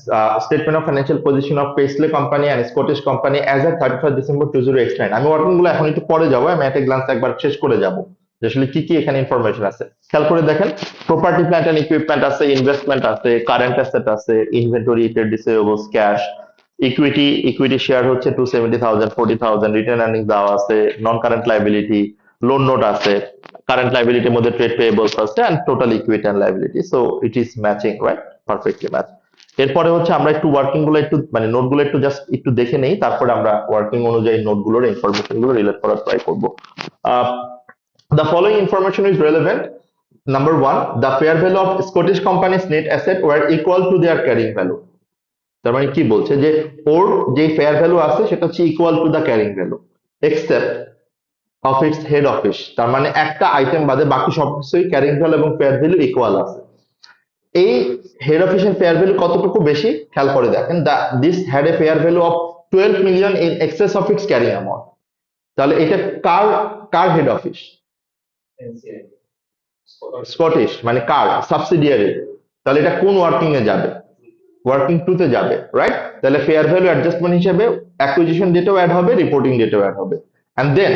statement of financial position of Paisley Company and Scottish Company as at 31st December 2009, আমি ওয়ার্কিং গুলো এখন একটু পরে যাবো, আমি একটা গ্লান্স একবার শেষ করে যাব যে আসলে কি কি এখানে ইনফরমেশন আছে। খেয়াল করে দেখেন, প্রপার্টি প্ল্যান্ট এন্ড ইকুইপমেন্ট আছে, ইনভেস্টমেন্ট আছে, কারেন্ট অ্যাসেট আছে, inventory, trade receivables, cash, equity share হচ্ছে 270,000, 40,000, রিটেন আর্নিং দেওয়া আছে, non current liability, loan note আছে, কারেন্ট লাইবিলিটির মধ্যে ট্রেড পেয়েবলস আছে, and total equity and liability. So it is matching, right? Perfectly match. এরপরে হচ্ছে আমরা একটু ওয়ার্কিং গুলো একটু মানে নোট গুলো একটু জাস্ট একটু দেখে নেই, তারপরে আমরা ওয়ার্কিং অনুযায়ী নোট গুলোর ইনফরমেশন গুলো রিলেট করার ট্রাই করবো। The following information is relevant. Number one, the fair value of Scottish company's net asset were equal to their carrying value. তার মানে কি বলছে যে ওর যে ফেয়ার ভ্যালু আছে সেটা হচ্ছে equal to the carrying value except of its head office. তার মানে একটা আইটেম বাদে বাকি সবকিছুই ক্যারিং ভ্যালু এবং ফেয়ার ভ্যালু ইকুয়াল আছে। এই হেড অফিসের ফেয়ার ভ্যালু কতটুকু বেশি খেয়াল করে দেখেন, this had a fair value of 12 million in access of its carrying amount. তাহলে এটা কার কার হেড অফিস? স্কটিশ, মানে কার সাবসিডিয়ারি। তাহলে এটা কোন ওয়ার্কিং এ যাবে? ওয়ার্কিং টু তে যাবে, রাইট? তাহলে ফেয়ার ভ্যালু অ্যাডজাস্টমেন্ট হিসেবে অ্যাকুইজিশন ডেটাও অ্যাড হবে, রিপোর্টিং ডেটাও অ্যাড হবে। এন্ড দেন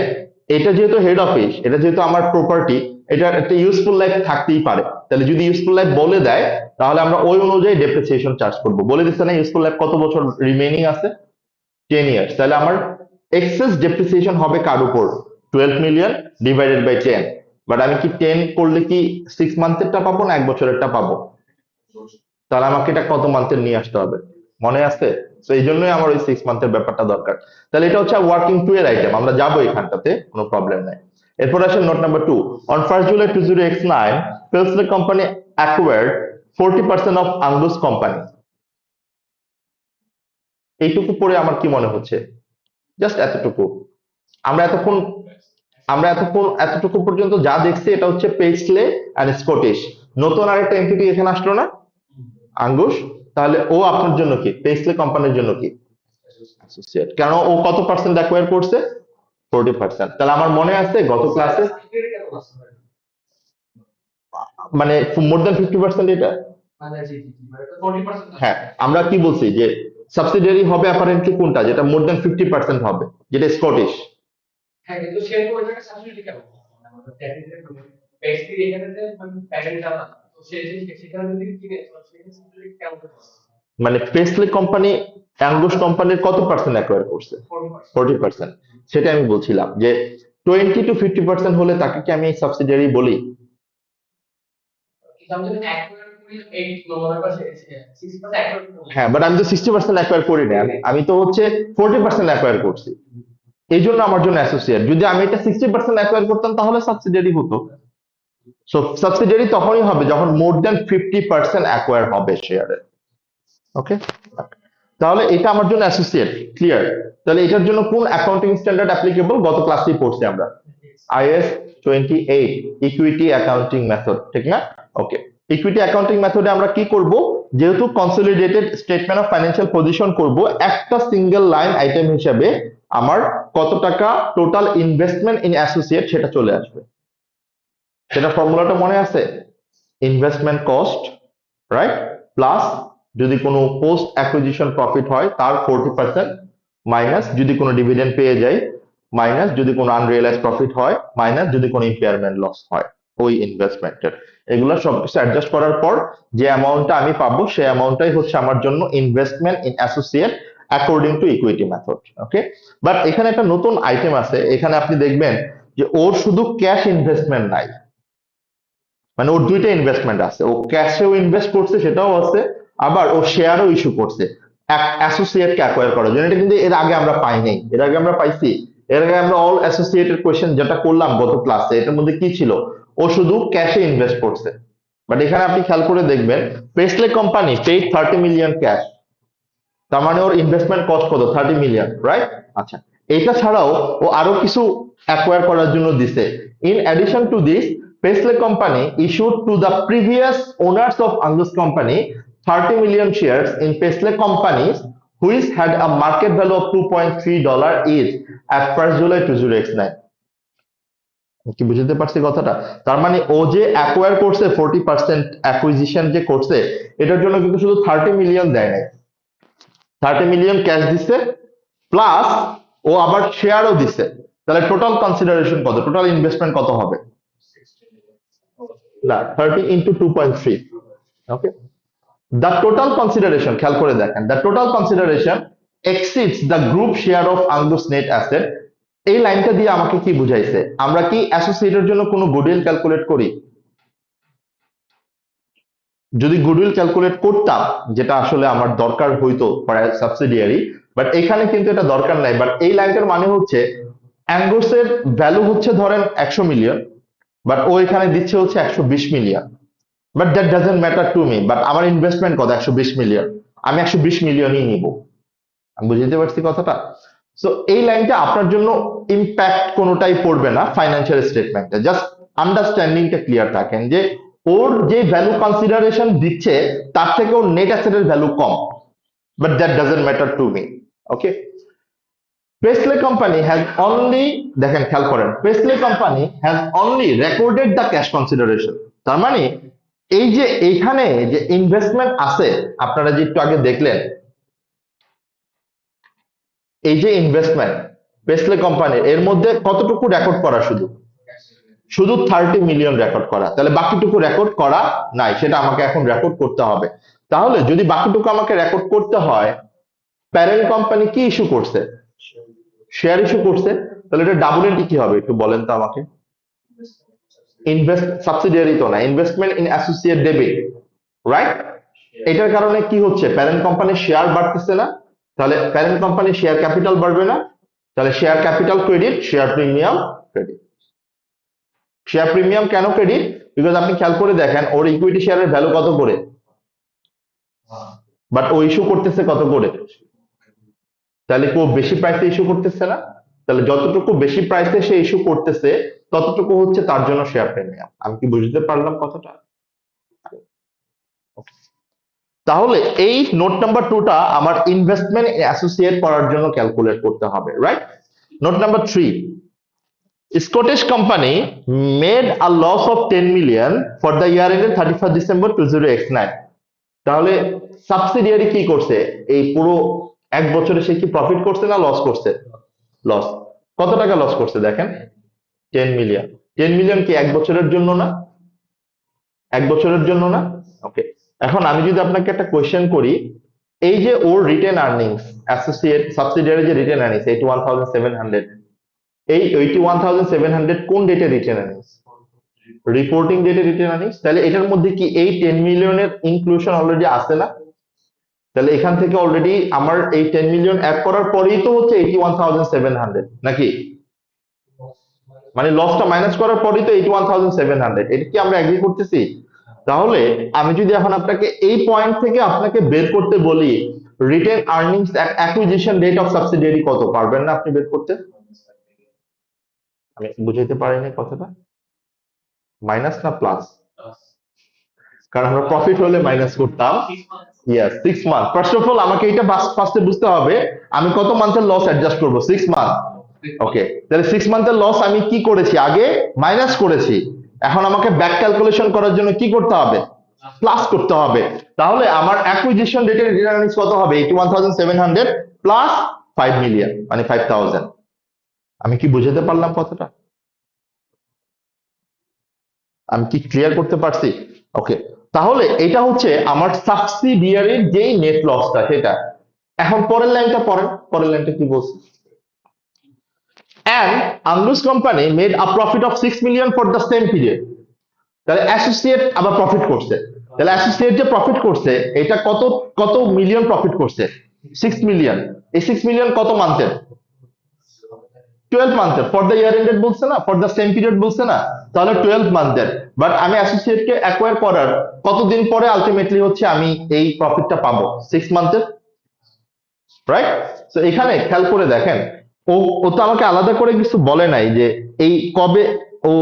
এটা যেহেতু হেড অফিস, এটা যেহেতু আমার প্রপার্টি, এটা একটা ইউজফুল লাইফ থাকতেই পারে। তাহলে যদি ইউজফুল লাইফ বলে দেয় তাহলে আমরা ওই অনুযায়ী ডেপ্রিসিয়েশন চার্জ করব। বলে দিচ্ছে না ইউজফুল লাইফ কত বছর রিমেইনিং আছে, 10 ইয়ার্স। তাহলে আমার এক্সেস ডেপ্রিসিয়েশন হবে কার উপর? 12 মিলিয়ন ডিভাইডেড বাই 10। বাট আমি কি 10 করলে কি 6 মান্থেরটা পাবো না 1 বছরেরটা পাবো? তাহলে আমাকে এটা কত মান্থের নিয়ে আসতে হবে, মনে আছে? তো এই জন্যই আমার ওই 6 মান্থের ব্যাপারটা দরকার। তাহলে এটা হচ্ছে ওয়ার্কিং টু এর আইটেম, আমরা যাবো এখানটাতে, কোনো প্রবলেম নাই। এরপর আসেন note number 2। On 1st July 2009, Paisley Company acquired 40% of Angus Company। এইটুকু পড়ে আমার কি মনে হচ্ছে? জাস্ট এতটুকু। আমরা এতক্ষণ এতটুকু পর্যন্ত যা দেখছি এটা হচ্ছে পেসলে এন্ড স্কটিশ। নতুন আরেকটা এন্টিটি এখানে আসলো না, আঙ্গুস। তাহলে ও আপনার জন্য কি, পেসলে কোম্পানির জন্য কি অ্যাসোসিয়েট, কারণ ও কত পার্সেন্ট অ্যাকোয়ার করছে? 40%। তাহলে আমার মনে আছে গত ক্লাসে, মানে মোর দ্যান 50% এটা। হ্যাঁ, আমরা কি বলছি যে সাবসিডিয়ারি হবে অ্যাপারেন্টলি কোনটা, যেটা মোর দ্যান 50% হবে, যেটা স্কটিশ। মানে পেসলে কোম্পানি অ্যাঙ্গুস কোম্পানির কত পার্সেন্ট অ্যাকোয়ার করছে? 40%। সেটা আমি বলছিলাম যে 20 to 50% হলে তাকে কি আমি সাবসিডিয়ারি বলি? হ্যাঁ, বাট আমি তো 60% অ্যাকোয়ার করি না, আমি তো হচ্ছে 40% অ্যাকোয়ার করছি, এই জন্য আমার জন্য অ্যাসোসিয়েট। যদি আমি এটা 60% অ্যাকোয়ার করতাম তাহলে সাবসিডিয়ারি হতো। সো সাবসিডিয়ারি তখনই হবে যখন মোর দেন 50% অ্যাকোয়ার হবে শেয়ারের। ওকে, তাহলে এটা আমার জন্য অ্যাসোসিয়েট, ক্লিয়ার? তাহলে এটার জন্য কোন অ্যাকাউন্টিং স্ট্যান্ডার্ড অ্যাপ্লিকেবল? গত ক্লাসেই পড়ছি আমরা, IS 28, ইকুইটি অ্যাকাউন্টিং মেথড, ঠিক না? ওকে, ইকুইটি অ্যাকাউন্টিং মেথডে আমরা কি করব? যেহেতু consolidated statement of financial position করব, একটা সিঙ্গেল লাইন আইটেম হিসেবে আমার কত টাকা টোটাল ইনভেস্টমেন্ট ইন অ্যাসোসিয়েট সেটা চলে আসবে। সেটা ফর্মুলাটা মনে আছে? ইনভেস্টমেন্ট কস্ট, রাইট, প্লাস যদি কোনো পোস্ট অ্যাকুইজিশন প্রফিট হয় তার 40%, মাইনাস যদি কোনো ডিভিডেন্ড পেয়ে যায়, মাইনাস যদি কোনো আনরিয়েলাইজ প্রফিট হয়, মাইনাস যদি কোনো ইম্পেয়ারমেন্ট লস হয় ওই ইনভেস্টমেন্টের। এগুলো সবকিছু অ্যাডজাস্ট করার পর যে অ্যামাউন্টটা আমি পাবো সেই অ্যামাউন্টটাই হচ্ছে আমার জন্য investment in associate according to equity method. Okay, but এখানে একটা নতুন আইটেম আছে, এখানে আপনি দেখবেন যে ওর শুধু ক্যাশ ইনভেস্টমেন্ট নাই, মানে ওর দুইটা ইনভেস্টমেন্ট আছে, ও ক্যাশেও ইনভেস্ট করছে সেটাও আছে, আবার ও শেয়ারও ইস্যু করছে অ্যাসোসিয়েট কে অ্যাকোয়ার করার জন্য। এটা কিন্তু এর আগে আমরা পাই নাই, এর আগে আমরা পাইছি? এর আগে আমরা অল অ্যাসোসিয়েটেড কোয়েশ্চেন যেটা করলাম গত ক্লাসে, এটার মধ্যে কি ছিল? ও শুধু ক্যাশে ইনভেস্ট করছে। বাট এখানে আপনি খেয়াল করে দেখবেন পেসলে কোম্পানি পেইড 30 মিলিয়ন ক্যাশ, তার মানে ওর ইনভেস্টমেন্ট কস্ট কত? 30 মিলিয়ন, রাইট? আচ্ছা, এটা ছাড়াও ও আরো কিছু অ্যাকোয়ার করার জন্য দিছে। In addition to this, Paisley company issued to the previous owners of Angus company 30 million shares in Paisley companies which had a market value of $2.3 each at 1st July 2009। কি বুঝতে পারছি কথাটা? তার মানে ও যে অ্যাকোয়ার করছে 40% অ্যাকুইজিশন যে করছে, এটার জন্য কিন্তু শুধু 30 মিলিয়ন দেয় নাই, 30 মিলিয়ন ক্যাশ দিছে, প্লাস ও আবার শেয়ারও দিছে। তাহলে টোটাল কনসিডারেশন কত? টোটাল ইনভেস্টমেন্ট কত হবে? না, 30 into 2.3। Okay, the total consideration খেয়াল করে দেখেন, the total consideration exceeds the group share of Angus net asset. এই লাইনটা দিয়ে আমাকে কি বুঝাইছে? আমরা কি অ্যাসোসিয়েটের জন্য কোনো গুডউইল ক্যালকুলেট করি? যদি গুডউইল ক্যালকুলেট করতাম, যেটা আসলে আমার দরকার হইতো সাবসিডিয়ারি, বাট এখানে কিন্তু এটা দরকার নাই। বাট এই লাইনটার মানে হচ্ছে অ্যাঙ্গুসের ভ্যালু হচ্ছে ধরেন 100 মিলিয়ন, বাট ও এখানে দিচ্ছে হচ্ছে 120 million, but that doesn't matter to me. But আমার ইনভেস্টমেন্ট কত? 120 মিলিয়ন, আমি 120 মিলিয়নই নিব। আমি বুঝতে পারছি কথাটা? সো এই লাইনটা আপনার জন্য ইম্প্যাক্ট কোনোটাই পড়বে না ফাইন্যান্সিয়াল স্টেটমেন্টে, জাস্ট আন্ডারস্ট্যান্ডিংটা ক্লিয়ার থাকেন যে ওর যে ভ্যালু কনসিডারেশন দিচ্ছে তার থেকে ওর নেট অ্যাসেটের ভ্যালু কম, but that doesn't matter to me. Okay, Paisley company has only, দেখেন খেয়াল করেন, Paisley company has only recorded the cash consideration। তার মানে এই যে এইখানে যে ইনভেস্টমেন্ট আছে, আপনারা যে একটু আগে দেখলেন, এই যে ইনভেস্টমেন্ট পেসলে কোম্পানির, এর মধ্যে কতটুকু রেকর্ড করা? শুধু শুধু 30 মিলিয়ন রেকর্ড করা, তাহলে বাকিটুকু রেকর্ড করা নাই, সেটা আমাকে এখন রেকর্ড করতে হবে। তাহলে যদি বাকিটুকু আমাকে রেকর্ড করতে হয়, প্যারেন্ট কোম্পানি কি ইস্যু করছে? শেয়ার ইস্যু করছে, তাহলে এটা ডাবল এন্ট্রি কি হবে একটু বলেন তো আমাকে? ইনভেস্ট সাবসিডিয়ারি তো না, investment in associate debit, right? এটার কারণে কি হচ্ছে? প্যারেন্ট কোম্পানির শেয়ার বাড়তেছে না, তাহলে প্যারেন্ট কোম্পানির শেয়ার ক্যাপিটাল বাড়বে না, তাহলে share capital credit, share premium credit. Share premium কেন ক্রেডিট? বিকজ আপনি খেয়াল করে দেখেন ওর ইকুইটি শেয়ারের ভ্যালু কত করে, বাট ও ইস্যু করতেছে কত করে? তাহলে কেউ বেশি প্রাইসে ইস্যু করতেছে না? তাহলে যতটুকু বেশি প্রাইসে সে ইস্যু করতেছে ততটুকু হচ্ছে তার জন্য শেয়ার প্রিমিয়াম। আমি কি বুঝতে পারলাম কথাটা? তাহলে এই নোট নাম্বার 2 টা আমার ইনভেস্টমেন্ট অ্যাসোসিয়েট করার জন্য ক্যালকুলেট করতে হবে, right? Note number 3, Scottish company made a loss of 10 million for the year ended 31st December 2009। তাহলে সাবসিডিয়ারি কি করছে? এই পুরো এক বছরে সে কি প্রফিট করছে না লস করছে? লস। কত টাকা লস করছে দেখেন? 10 মিলিয়ন। 10 মিলিয়ন কি এক বছরের জন্য না? এক বছরের জন্য না? ওকে, এখন আমি যদি আপনাকে একটা কোয়েশ্চেন করি, এই যে ওর রিটেন আর্নিংস, অ্যাসোসিয়েট সাবসিডিয়ারি যে রিটেন আর্নিংস 81,700, এই 81,700 কোন ডেটে রিটেন আর্নিংস? রিপোর্টিং ডেটে রিটেন আর্নিংস। তাহলে এটার মধ্যে কি এই 10 মিলিয়নের ইনক্লুশন অলরেডি আছে না? তাহলে এখান থেকে অলরেডি আমার এই 10 মিলিয়ন অ্যাড করার পরেই তো হচ্ছে 81,700 নাকি? মানে লসটা মাইনাস করার পরেই তো 81,700, এটা কি আমরা এগ্রি করতেছি? তাহলে আমি যদি এখন আপনাকে এই পয়েন্ট থেকে আপনাকে বের করতে বলি written earnings acquisition rate of subsidiary কত, পারবেন না আপনি বের করতে? আমি বুঝাইতে পারিনি কথাটা? মাইনাস না প্লাস? কারণ আমরা প্রফিট হলে মাইনাস করতাম। Yes, 6 month. First of all আমাকে এটা ফার্স্টে বুঝতে হবে আমি কত মান্থের লস অ্যাডজাস্ট করব, 6 মান্থ। ওকে, তাহলে 6 মান্থের লস আমি কি করেছি, আগে মাইনাস করেছি, এখন আমাকে ব্যাক ক্যালকুলেশন করার জন্য কি করতে হবে, প্লাস করতে হবে। তাহলে আমার অ্যাকুইজিশন রেটের রিটার্ন আর্নিংস কত হবে, 81,700 প্লাস 5 মিলিয়ন মানে 5,000। আমি কি বুঝাতে পারলাম কথাটা? আমি কি ক্লিয়ার করতে পারছি? ওকে, তাহলে এটা হচ্ছে আমার সাবসিডিয়ারির যেই নেট লসটা সেটা। এখন পরের লাইনটা পড়েন, পরের লাইনটা কি বলছে? And Andrus company made a profit of 6 million for the same period. তাহলে অ্যাসোসিয়েট আবার প্রফিট করছে, তাহলে অ্যাসোসিয়েট যে প্রফিট করছে এটা কত কত মিলিয়ন প্রফিট করছে, 6 মিলিয়ন। এই 6 মিলিয়ন কত মান্থের? 12 মান্থের। ফর দ্য ইয়ার এন্ডেড বলছে না, ফর দ্য সেম পিরিয়ড বলছে না, তাহলে 12 মান্থের। বাট আমি অ্যাসোসিয়েটকে অ্যাকোয়ার করার কতদিন পরে আলটিমেটলি হচ্ছে আমি এই প্রফিটটা পাবো, 6 মান্থের, রাইট? তো এখানে খেয়াল করে দেখেন, ও ও তো আমাকে আলাদা করে কিছু বলে নাই যে এই কবে ও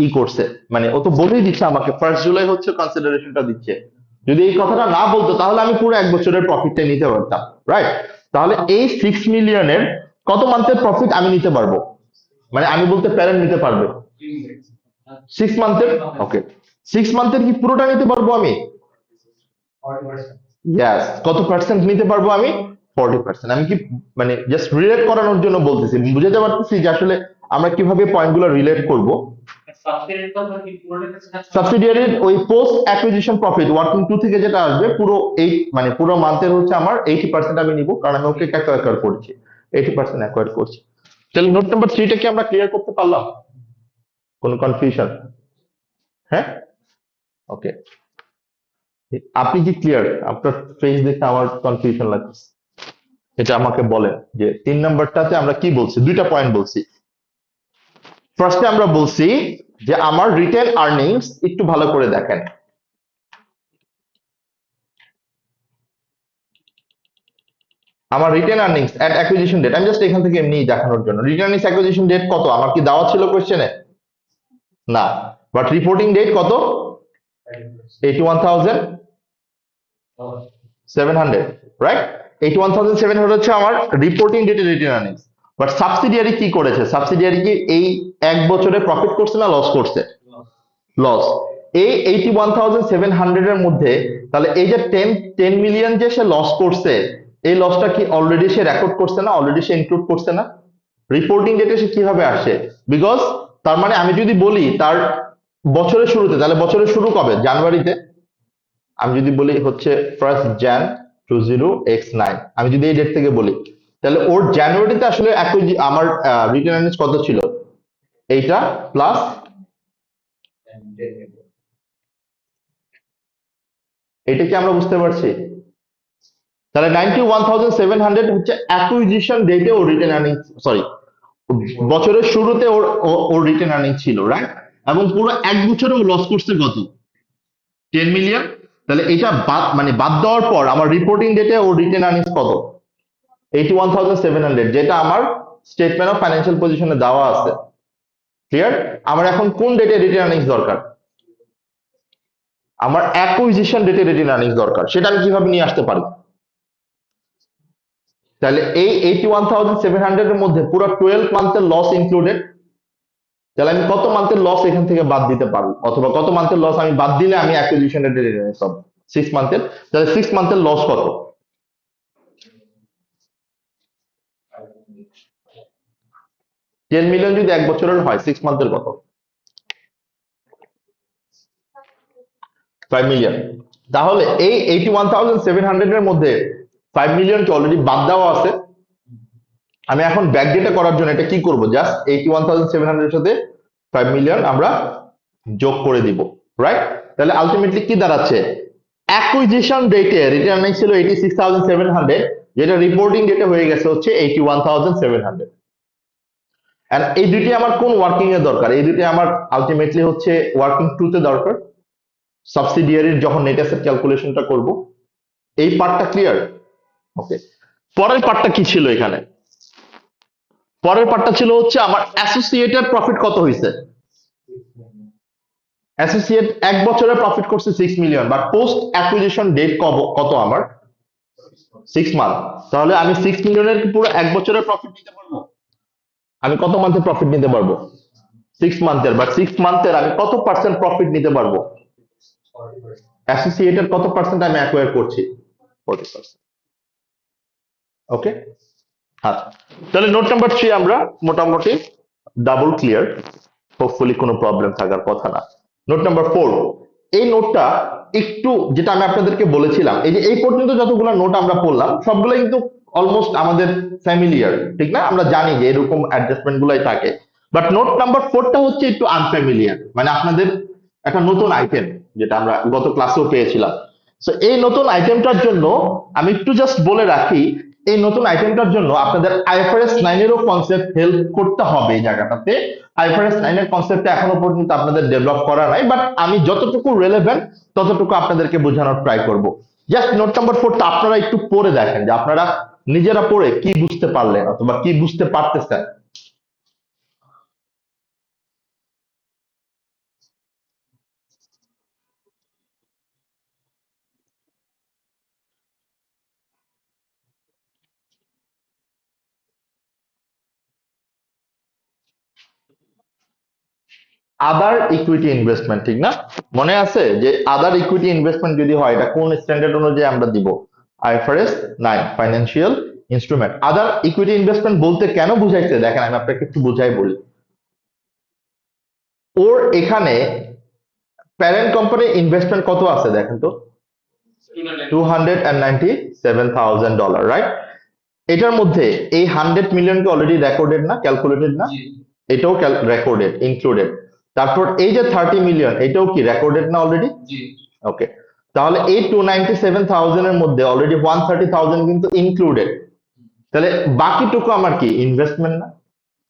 ই করছে, মানে ও তো বলেই দিচ্ছে আমাকে 1 জুলাই হচ্ছে কনসিডারেশনটা দিচ্ছে। যদি এই কথাটা না বলতো তাহলে আমি পুরো 1 বছরের প্রফিটটা নিতে পারতাম, রাইট? তাহলে এই 6 মিলিয়নের কত মান্থের প্রফিট আমি নিতে পারবো, মানে আমি বলতে প্যারেন্ট নিতে পারবে 6 মান্থের। ওকে, 6 মান্থের কি পুরোটা নিতে পারবো আমি? ইয়াস, কত পার্সেন্ট নিতে পারবো আমি? 40%। আমি কি মানে জাস্ট রিলেট করানোর জন্য বলতেছি, বুঝাতে পারতেছি যে আসলে আমরা কিভাবে পয়েন্টগুলো রিলেট করব। সাবসিডিয়ারির ওই post acquisition profit working two থেকে যেটা আসবে পুরো এই মানে পুরো মান্থের হচ্ছে আমার 80% আমি নিব, কারণ আমি ওকে অ্যাকোয়ার করছি, 80% অ্যাকোয়ার করছি। তাহলে নোট নাম্বার 3টা কি আমরা ক্লিয়ার করতে পারলাম? কোনো কনফিউশন? হ্যাঁ, ওকে। আপনি কি ক্লিয়ার? আপনার ফেস দেখে আমার কনফিউশন লাগছে, এটা আমাকে বলেন যে 3 নাম্বারটাতে আমরা কি বলছি, দুইটা পয়েন্ট বলছি। ফার্স্টে আমরা বলছি যে আমার রিটেন আর্নিংস, একটু ভালো করে দেখেন, আমার রিটেন আর্নিংস এট অ্যাকুইজিশন ডেট, আমি জাস্ট এখান থেকে এমনি দেখানোর জন্য, রিটেন আর্নিংস অ্যাকুইজিশন ডেট কত আমার কি দেওয়া ছিল কোশ্চেনে? না, বাট রিপোর্টিং ডেট কত, 81,700, রাইট? 81,700 হচ্ছে আমার রিপোর্টিং ডেটে রিটেন আর্নিংস। বাট সাবসিডিয়ারি কি করেছে, সাবসিডিয়ারি কি এই 1 বছরে প্রফিট করছে না লস করছে? লস। এই 81,700 এর মধ্যে তাহলে এই যে 10 মিলিয়ন যে সে লস করছে, এই লসটা কি অলরেডি সে রেকর্ড করছে না, অলরেডি সে ইনক্লুড করছে না? রিপোর্টিং ডেটে সে কিভাবে আসে? বিকজ তার মানে আমি যদি বলি তার বছরের শুরুতে, তাহলে বছরের শুরু কবে, জানুয়ারিতে। আমি যদি বলি হচ্ছে 1 jan 20x9, আমি যদি এই ডেট থেকে বলি, তাহলে ওর জানুয়ারিতে আসলে আমার রিটার্ন আর্নিংস কত ছিল, এইটা প্লাস, এটা কি আমরা বুঝতে পারছি? তাহলে 91,700 হচ্ছে অ্যাকুইজিশন ডেটে ওর রিটেন আর্নিং, সরি বছরের শুরুতে ওর রিটেন আর্নিং ছিল, রাইট? এবং পুরো 1 বছরে ও লস করছে কত, 10 মিলিয়ন। তাহলে এটা বাদ মানে বাদ দেওয়ার পর আমার রিপোর্টিং ডেটে ওর রিটেন আর্নিংস কত, 81,700, যেটা আমার স্টেটমেন্ট অফ ফাইন্যান্সিয়াল পজিশনে দেওয়া আছে। ক্লিয়ার? আমার এখন কোন ডেটে রিটেন আর্নিংস দরকার, আমার অ্যাকুইজিশন ডেটে রিটেন আর্নিংস দরকার, সেটা আমি কিভাবে নিয়ে আসতে পারি? তাহলে এই 81,700 এর মধ্যে পুরো 12 মান্থের লস ইনক্লুডেড, তাহলে আমি কত মান্থের লস এখান থেকে বাদ দিতে পারবো, অথবা কত মান্থের লস আমি বাদ দিলে আমি অ্যাকুইজিশন রেট সব 6 মান্থের, তাহলে 6 মান্থের লস কত? 10 মিলিয়ন যদি 1 বছরের হয়, 6 মান্থের কত? 5 মিলিয়ন। তাহলে এই 81,700 এর মধ্যে 5 মিলিয়নকে অলরেডি বাদ দেওয়া আছে। আমি এখন ব্যাকডেটা করার জন্য এটা কি করব, জাস্ট 81,700 এর সাথে 5 মিলিয়ন আমরা যোগ করে দিব, রাইট? তাহলে আলটিমেটলি কি দাঁড়াচ্ছে, অ্যাকুইজিশন ডেটে রিটার্ন ছিল 86,700, যেটা রিপোর্টিং ডেটে হয়ে গেছে হচ্ছে 81,700। এন্ড এই দুটি আমার কোন ওয়ার্কিং এ দরকার, এই দুটি আমার আলটিমেটলি হচ্ছে ওয়ার্কিং 2 তে দরকার, সাবসিডিয়ারির যখন নেট অ্যাসেট ক্যালকুলেশনটা করব। এই পার্টটা ক্লিয়ার? ওকে, পরের পার্টটা কি ছিল এখানে? পরের পার্টটা ছিল হচ্ছে আমার অ্যাসোসিয়েটেড প্রফিট কত হয়েছে। অ্যাসোসিয়েট এক বছরে প্রফিট করছে 6 million, but post acquisition date কত আমার 6 মান্থ। তাহলে আমি 6 মিলিয়নের পুরো এক বছরের প্রফিট নিতে পারবো? আমি কত মান্থে প্রফিট নিতে পারবো? 6 মান্থের। বাট 6 মান্থের আমি কত পার্সেন্ট প্রফিট নিতে পারবো? অ্যাসোসিয়েটেড কত পার্সেন্ট আমি অ্যাকোয়ার করছি? 40%। ওকে, আচ্ছা, তাহলে নোট নাম্বার 3 আমরা মোটামুটি ডাবল ক্লিয়ার, হোপফুলি কোনো প্রবলেম থাকার কথা না। নোট নাম্বার 4, এই নোটটা একটু, যেটা আমি আপনাদেরকে বলেছিলাম, এই যে এই পর্যন্ত যতগুলো নোট আমরা পড়লাম সবগুলো কিন্তু অলমোস্ট আমাদের ফ্যামিলিয়ার, ঠিক না? আমরা জানি যে এরকম অ্যাডজাস্টমেন্ট গুলাই থাকে। বাট নোট নাম্বার 4টা হচ্ছে একটু আনফ্যামিলিয়ার, মানে আপনাদের একটা নতুন আইটেম, যেটা আমরা গত ক্লাসেও পেয়েছিলাম। সো এই নতুন আইটেমটার জন্য আমি একটু জাস্ট বলে রাখি, এই নতুন আইটেমটার জন্য আপনাদের আইএফআরএস 9 এরও কনসেপ্ট হেল্প করতে হবে। এই জায়গাটাতে আইএফআরএস 9 এর কনসেপ্টটা এখনো পর্যন্ত আপনাদের ডেভেলপ করা নাই, বাট আমি যতটুকু রেলেভেন্ট ততটুকু আপনাদেরকে বোঝানোর ট্রাই করব। জাস্ট নোট নাম্বার 4টা আপনারা একটু পড়ে দেখেন যে আপনারা নিজেরা পড়ে কি বুঝতে পারলেন অথবা কি বুঝতে পারতেছেন। আদার ইকুইটি ইনভেস্টমেন্ট, ঠিক না? মনে আছে যে আদার ইকুইটি ইনভেস্টমেন্ট যদি হয় এটা কোন স্ট্যান্ডার্ড অনুযায়ী আমরা দিব? IFRS 9 financial instrument. Other equity investment বলতে কেন বুঝাইছে দেখেন, আমি আপনাকে একটু বুঝাই বলি। ওর এখানে প্যারেন্ট কোম্পানি ইনভেস্টমেন্ট কত আছে দেখেন তো, $297,000, রাইট? এটার মধ্যে এই 100 মিলিয়নকে অলরেডি রেকর্ডেড না, ক্যালকুলেটেড না? এটাও রেকর্ডেড, ইনক্লুডেড। তারপর এই যে 30 মিলিয়ন, এটাও কি রেকর্ডেড না অলরেডি? ওকে, তাহলে এই 297,000 এর মধ্যে অলরেডি 130,000 কিন্তু ইনক্লুডেড। তাহলে বাকিটুকু আমার কি ইনভেস্টমেন্ট না?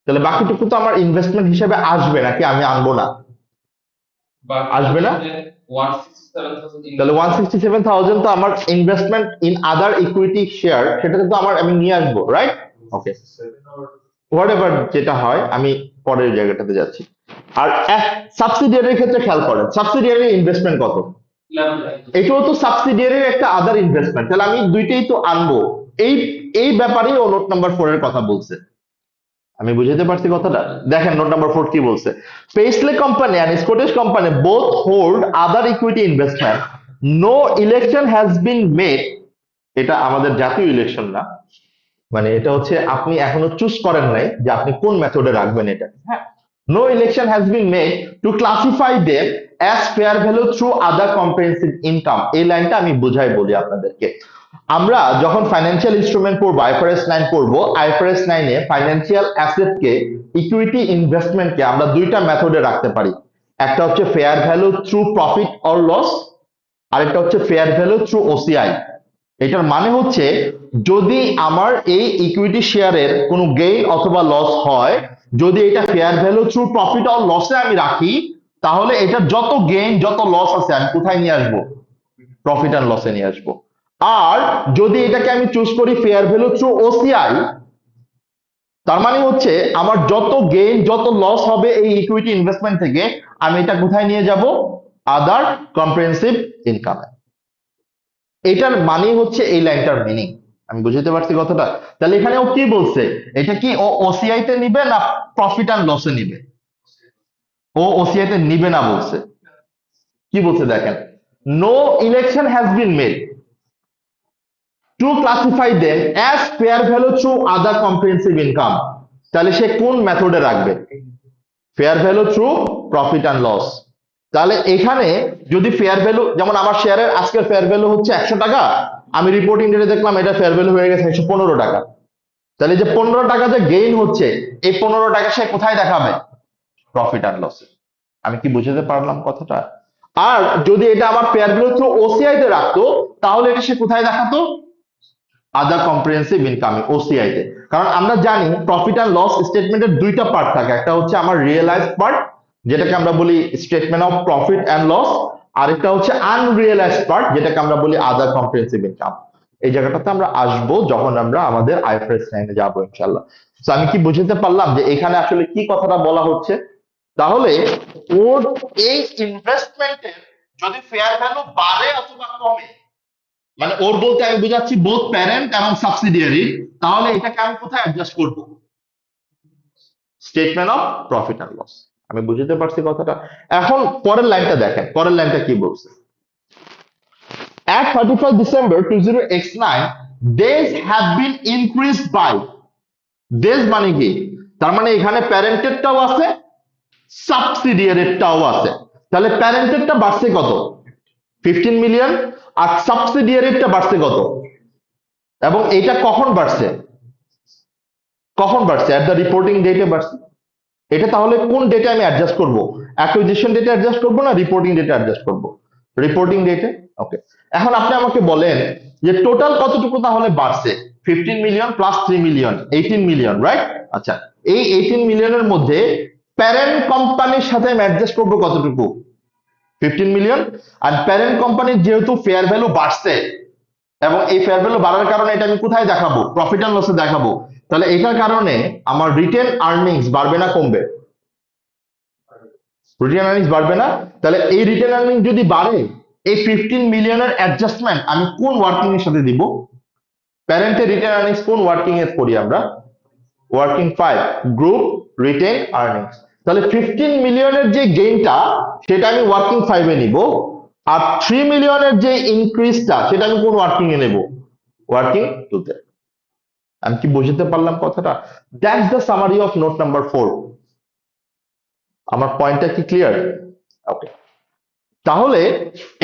তাহলে বাকিটুকু তো আমার ইনভেস্টমেন্ট হিসেবে আসবে নাকি আমি আনবো না? আসবে না? তাহলে 167,000 তো আমার investment in other equity share, সেটাতে তো আমি নিয়ে আসবো, রাইট? ওকে, হোয়াট এভার যেটা হয়, আমি পরের জায়গাটাতে যাচ্ছি। আর সাবসিডিয়ারির ক্ষেত্রে খেয়াল করেন, সাবসিডিয়ারির ইনভেস্টমেন্ট কত? এটাও তো সাবসিডিয়ারির একটা আদার ইনভেস্টমেন্ট, তাহলে আমি দুইটাই তো আনবো। এই এই ব্যাপারেই ও নোট নাম্বার 4 এর কথা বলছে। আমি বুঝাতে পারছি কথাটা? দেখেন নোট নাম্বার 4 কি বলছে। Paisley company and Scottish company both hold other equity investment, no election has been made. এটা আমাদের জাতীয় ইলেকশন না, মানে এটা হচ্ছে আপনি এখনো চুজ করেন নাই যে আপনি কোন মেথডে রাখবেন এটা। হ্যাঁ, no election has been made to classify them as fair value through other comprehensive income. এই লাইনটা আমি বুঝাই বলি আপনাদেরকে। আমরা যখন ফাইন্যান্সিয়াল ইনস্ট্রুমেন্ট পড়বো, আইএফআরএস 9 পড়বো, আইএফআরএস 9 এ ফাইন্যান্সিয়াল অ্যাসেটকে, ইকুইটি ইনভেস্টমেন্টকে আমরা দুইটা মেথডে রাখতে পারি। একটা হচ্ছে fair value through profit or loss, আরেকটা হচ্ছে ফেয়ার ভ্যালু থ্রু ওসিআই। এটার মানে হচ্ছে যদি আমার এই ইকুইটি শেয়ারের কোনো গেইন অথবা লস হয়, যদি এটা fair value through profit or লসে আমি রাখি, তাহলে এটা যত গেইন যত লস আছে আমি কোথায় নিয়ে আসবো? প্রফিট অ্যান্ড লসে নিয়ে আসবো। আর যদি এটাকে আমি চুজ করি ফেয়ার ভ্যালু থ্রু ওসিআই, তার মানে হচ্ছে আমার যত গেইন যত লস হবে এই ইকুইটি ইনভেস্টমেন্ট থেকে, আমি এটা কোথায় নিয়ে যাব? আদার কম্প্রিহেনসিভ ইনকামে। এটার মানে হচ্ছে এই লাইনটার মিনিং। আমি বুঝতে পারছি কথাটা? তাহলে এখানে ও কি বলছে, এটা কি ও ওসিআই তে নিবে না প্রফিট অ্যান্ড লসে নিবে? ও ওসিআই তে নিবে না বলছে। কি বলছে দেখেন, no election has been made to classify them as fair value through other comprehensive income. তাহলে সে কোন মেথডে রাখবে? Fair value through profit and loss. তাহলে এখানে যদি ফেয়ার ভ্যালু, যেমন আমার শেয়ারের আজকের ফেয়ার ভ্যালু হচ্ছে 100 টাকা, আমি রিপোর্টিং ডেটে দেখলাম এটা ফেয়ার ভ্যালু হয়ে গেছে 115 টাকা। তাহলে যে 15 টাকা যে গেইন হচ্ছে, এই 15 টাকা সে কোথায় দেখাবে? Profit and loss. আমি কি বুঝাতে পারলাম কথাটা? আর যদি এটা আমার ফেয়ার ভ্যালু থ্রু ওসিআই তে রাখতো, তাহলে এটা সে কোথায় দেখাতো? আদার কম্প্রিহেনসিভ ইনকাম, ওসিআই তে। কারণ আমরা জানি প্রফিট অ্যান্ড লস স্টেটমেন্টের দুইটা পার্ট থাকে, একটা হচ্ছে আমার রিয়েলাইজড পার্ট, যেটাকে আমরা বলি statement of profit and loss, আরেকটা হচ্ছে আনরিয়েলাইজড পার্ট, যেটাকে আমরা বলি আদার কম্প্রিহেনসিভ ইনকাম। এই জায়গাটাতে আমরা আসবো যখন আমরা আমাদের আইএফআরএস 9 এ যাবো ইনশাআল্লাহ। তো আমি কি বুঝতে পারলাম যে এখানে আসলে কি কথাটা বলা হচ্ছে? তাহলে ওর এই ইনভেস্টমেন্টের যদি ফেয়ার ভ্যালু বাড়ে অথবা কমে, মানে ওর বলতে আমি বুঝাচ্ছি বোথ প্যারেন্ট এবং সাবসিডিয়ারি, তাহলে এটাকে আমি কোথায় অ্যাডজাস্ট করব? Statement of profit and loss. আমি বুঝতে পারছি কথাটা? এখন পরের লাইনটা দেখেন, পরের লাইনটা কি বলছে? At 31st December 2009, days have been increased by, days মানে কি? তার মানে এখানে প্যারেন্টেরটাও আছে, সাবসিডিয়ারিটাও আছে। তাহলে প্যারেন্টেরটা বাড়ছে কত? 15 মিলিয়ন। আর সাবসিডিয়ারিটা বাড়ছে কত? এবং এটা কখন বাড়ছে? কখন বাড়ছে? এট দ্য রিপোর্টিং ডেটে বাড়ছে। এটা তাহলে কোন ডেটে আমি অ্যাডজাস্ট করব? অ্যাকুইজিশন ডেটে অ্যাডজাস্ট করব না রিপোর্টিং ডেটে অ্যাডজাস্ট করব? রিপোর্টিং ডেটে। ওকে, এখন আপনি আমাকে বলেন যে টোটাল কতটুকু তাহলে বাড়ছে? 15 million plus 3 million, 18 million, right? আচ্ছা, এই 18 মিলিয়নের মধ্যে প্যারেন্ট কোম্পানির সাথে আমি অ্যাডজাস্ট করব কতটুকু? 15 মিলিয়ন। আর প্যারেন্ট কোম্পানির যেহেতু ফেয়ার ভ্যালু বাড়ছে, এবং এই ফেয়ার ভ্যালু বাড়ার কারণে এটা আমি কোথায় দেখাবো? প্রফিট অ্যান্ড লসে দেখাবো। তাহলে এটার কারণে আমার রিটেন আর্নিংস বাড়বে না কমবে? রিটেন আর্নিংস বাড়বে না? তাহলে এই রিটেন আর্নিং যদি বাড়ে, এই 15 মিলিয়নের অ্যাডজাস্টমেন্ট আমি কোন ওয়ার্কিং এর সাথে দিব? প্যারেন্টের রিটেন আর্নিংস কোন ওয়ার্কিং এর করি আমরা? Working 5, group written earnings. তাহলে 15 মিলিয়নের যে গেইনটা, সেটা আমি ওয়ার্কিং 5 এ নিব। আর 3 মিলিয়নের যে ইনক্রিজটা, সেটা আমি কোন ওয়ার্কিং এ নেব? ওয়ার্কিং 2 তে। আমি কি বুঝতে পারলাম কথাটা? That's the summary of note number 4। আমার পয়েন্টটা কি ক্লিয়ার? ওকে, তাহলে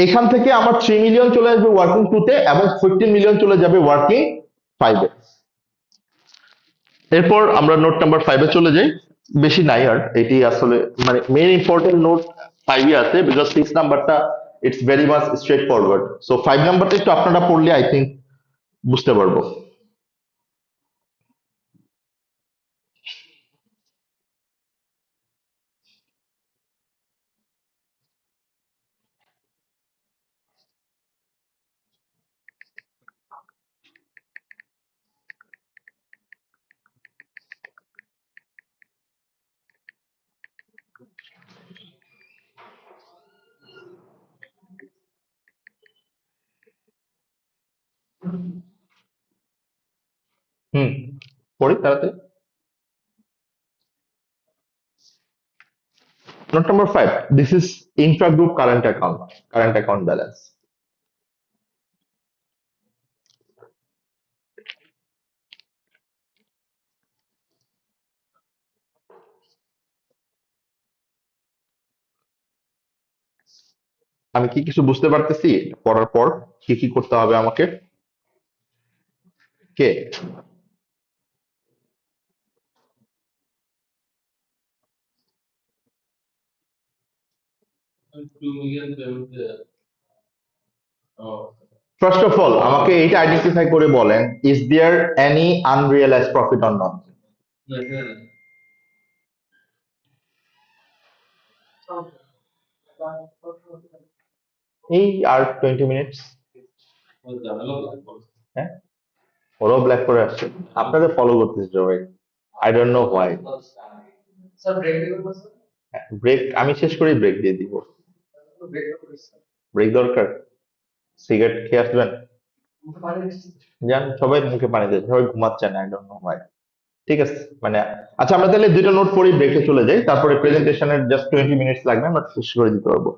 এখান থেকে আমার 3 মিলিয়ন চলে আসবে ওয়ার্কিং 2 তে এবং 15 মিলিয়ন চলে যাবে ওয়ার্কিং 5 এ। এরপর আমরা নোট নাম্বার 5 এ চলে যাই। বেশি নাই আর, এটি আসলে মানে মেইন ইম্পর্টেন্ট নোট 5 এ আছে, বিকজ 6 নাম্বারটা it's very much straight forward. So 5 নাম্বারটা একটু আপনারা পড়লে আই থিংক বুঝতে পারবো। হুম, পড়ি তাড়াতাড়ি। Note number 5. This is intra-group current account balance. আমি কি কিছু বুঝতে পারতেছি পড়ার পর? কি কি করতে হবে আমাকে? কে? ফার্স্ট অফ অল আমাকে এইটা আইডেন্টিফাই করে বলেন, is there any unrealised profit or not? এই আর 20 মিনিটস। হ্যাঁ, ওরাও ব্ল্যাক করে আসছে, আপনাদের ফলো করতেছে সবাই। I don't know why. Break আমি শেষ করেই ব্রেক দিয়ে দিব। ব্রেক দরকার? সিগারেট খেয়ে আসবেন? যান, সবাই মুখে পানি দেয়, সবাই ঘুমাচ্ছেন, আই ডোন্ট নো হোয়াই। ঠিক আছে, মানে আচ্ছা আমরা তাহলে দুইটা নোট পড়ি, ব্রেকে চলে যাই, তারপরে প্রেজেন্টেশনের জাস্ট 20 মিনিটস লাগবে, আমরা শেষ করে দিতে পারবো।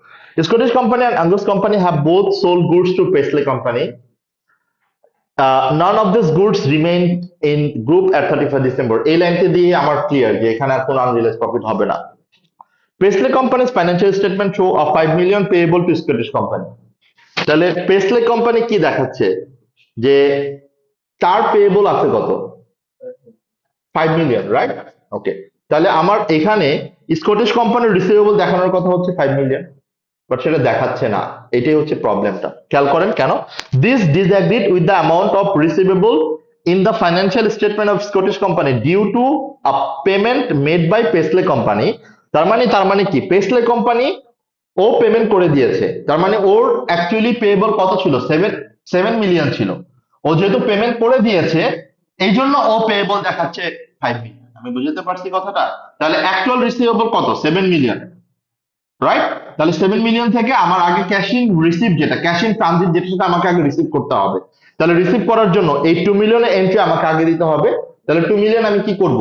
Scottish company and Angus company have both sold goods to Paisley company. None of these goods remained in group at 31st December. এই লাইনটা দিয়ে আমার ক্লিয়ার যে এখানে আর কোনো আনরিয়েলাইজড প্রফিট হবে না। Paisley company's financial statement show a 5 million payable to Scottish company. তাহলে পেসলে কোম্পানি কি দেখাচ্ছে? যে তার পেয়েবল আছে কত, 5 মিলিয়ন, রাইট? ওকে, তাহলে আমার এখানে স্কটিশ কোম্পানির রিসিভেবল দেখানোর কথা হচ্ছে 5 মিলিয়ন, বাট সেটা দেখাচ্ছে না। এটাই হচ্ছে প্রবলেমটা। খেয়াল করেন কেন, this disagreed with the amount of receivable in the financial statement of Scottish company due to a payment made by Paisley company. তার মানে কি, পেসলে কোম্পানি ও পেমেন্ট করে দিয়েছে, তার মানে ওর অ্যাকচুয়ালি পেয়েবল কত ছিল, 7 মিলিয়ন ছিল। ও যেহেতু পেমেন্ট করে দিয়েছে, এই জন্য ও পেয়েবল দেখাচ্ছে 5 মিলিয়ন। আমি বুঝতে পারছি কথাটা? তাহলে অ্যাকচুয়াল রিসিভেবল কত, 7 মিলিয়ন, রাইট? তাহলে 7 মিলিয়ন থেকে আমার আগে ক্যাশ ইন রিসিভ, যেটা ক্যাশ ইন ট্রানজিট, যেটা সেটা আমাকে আগে রিসিভ করতে হবে। তাহলে রিসিভ করার জন্য এই 2 মিলিয়নের এন্ট্রি আমাকে আগে দিতে হবে। তাহলে 2 মিলিয়ন আমি কি করব,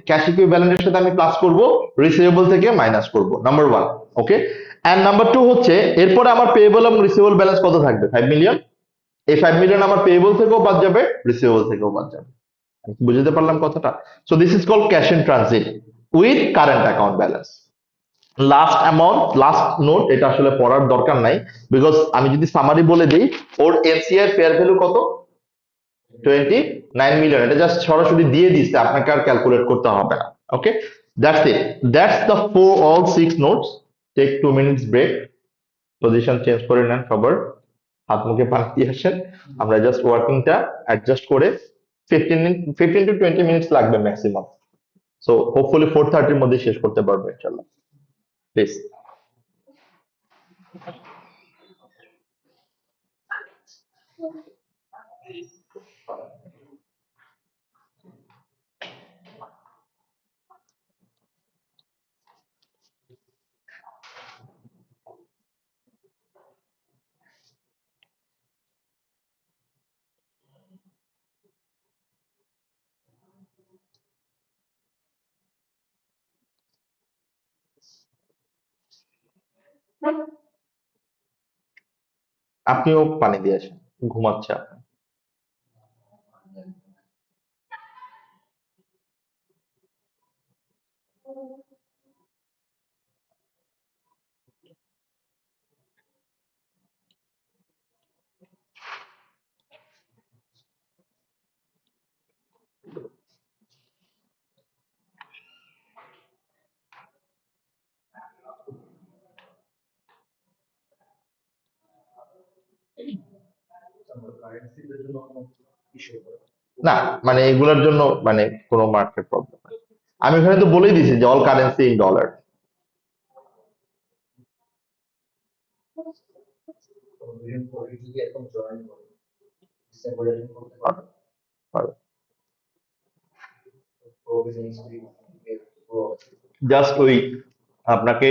ক্যাশ ইকুইভ্যালেন্টের সাথে আমি প্লাস করব, রিসিভেবল থেকে মাইনাস করব, number one. Okay, and number two হচ্ছে, এরপরে আমার পেয়েবল এবং রিসিভেবল ব্যালেন্স কত থাকবে, 5 মিলিয়ন। এই 5 মিলিয়ন আমার পেয়েবল থেকেও বাদ যাবে, রিসিভেবল থেকেও বাদ যাবে। বুঝতে পারলাম কথাটা? So this is called cash in transit with current account balance. Last amount, last note, এটা আসলে পড়ার দরকার নাই, বিকজ আমি যদি সামারি বলে দিই, ওর এনসিআর ফেয়ার ভ্যালু কত, 29 মিলিয়ন। এটা জাস্ট সরাসরি দিয়ে দিচ্ছে, আপনাকে আর ক্যালকুলেট করতে হবে না। Okay, that's it, that's the for all 6 notes. Take 2 minutes break, position change করে নেন সবার, হাত মুখে পানি দিয়ে আসেন। আমরা জাস্ট ওয়ার্কিংটা অ্যাডজাস্ট করে 15 টু 20 মিনিটস লাগবে ম্যাক্সিমাম। সো হোপফুলি 4:30-র মধ্যে শেষ করতে পারবো ইনশাল্লাহ। প্লিজ। আপনিও পানি দিয়ে আসেন, ঘুমাচ্ছে আপনি। না, মানে এগুলোর জন্য মানে কোনো মার্কেট প্রবলেম নাই। আমি ওখানে তো বলেই দিছি যে all currency in dollar. Just ওই আপনাকে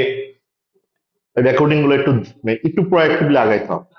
রেকর্ডিং গুলো একটু একটু প্রোয়াক্টিভলি আগাইতে হবে।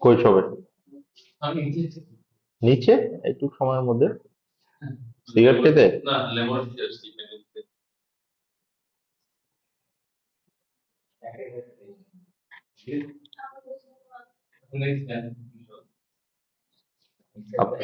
কই ছবে নিচে একটু সময়ের মধ্যে সিগারেট খেতে আপ-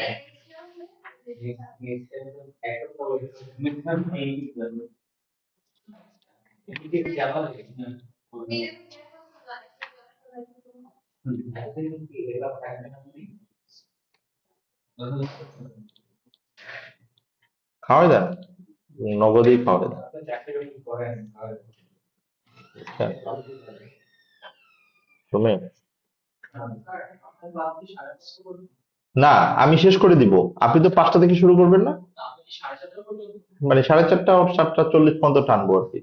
খাওয়াই দেন, নগদেই খাওয়াই দেন। হ্যাঁ, তুমি না, আমি শেষ করে দিব। আপনি তো 5টা থেকে শুরু করবেন না, মানে 4:30 7:40 পর্যন্ত টানবো আর কি,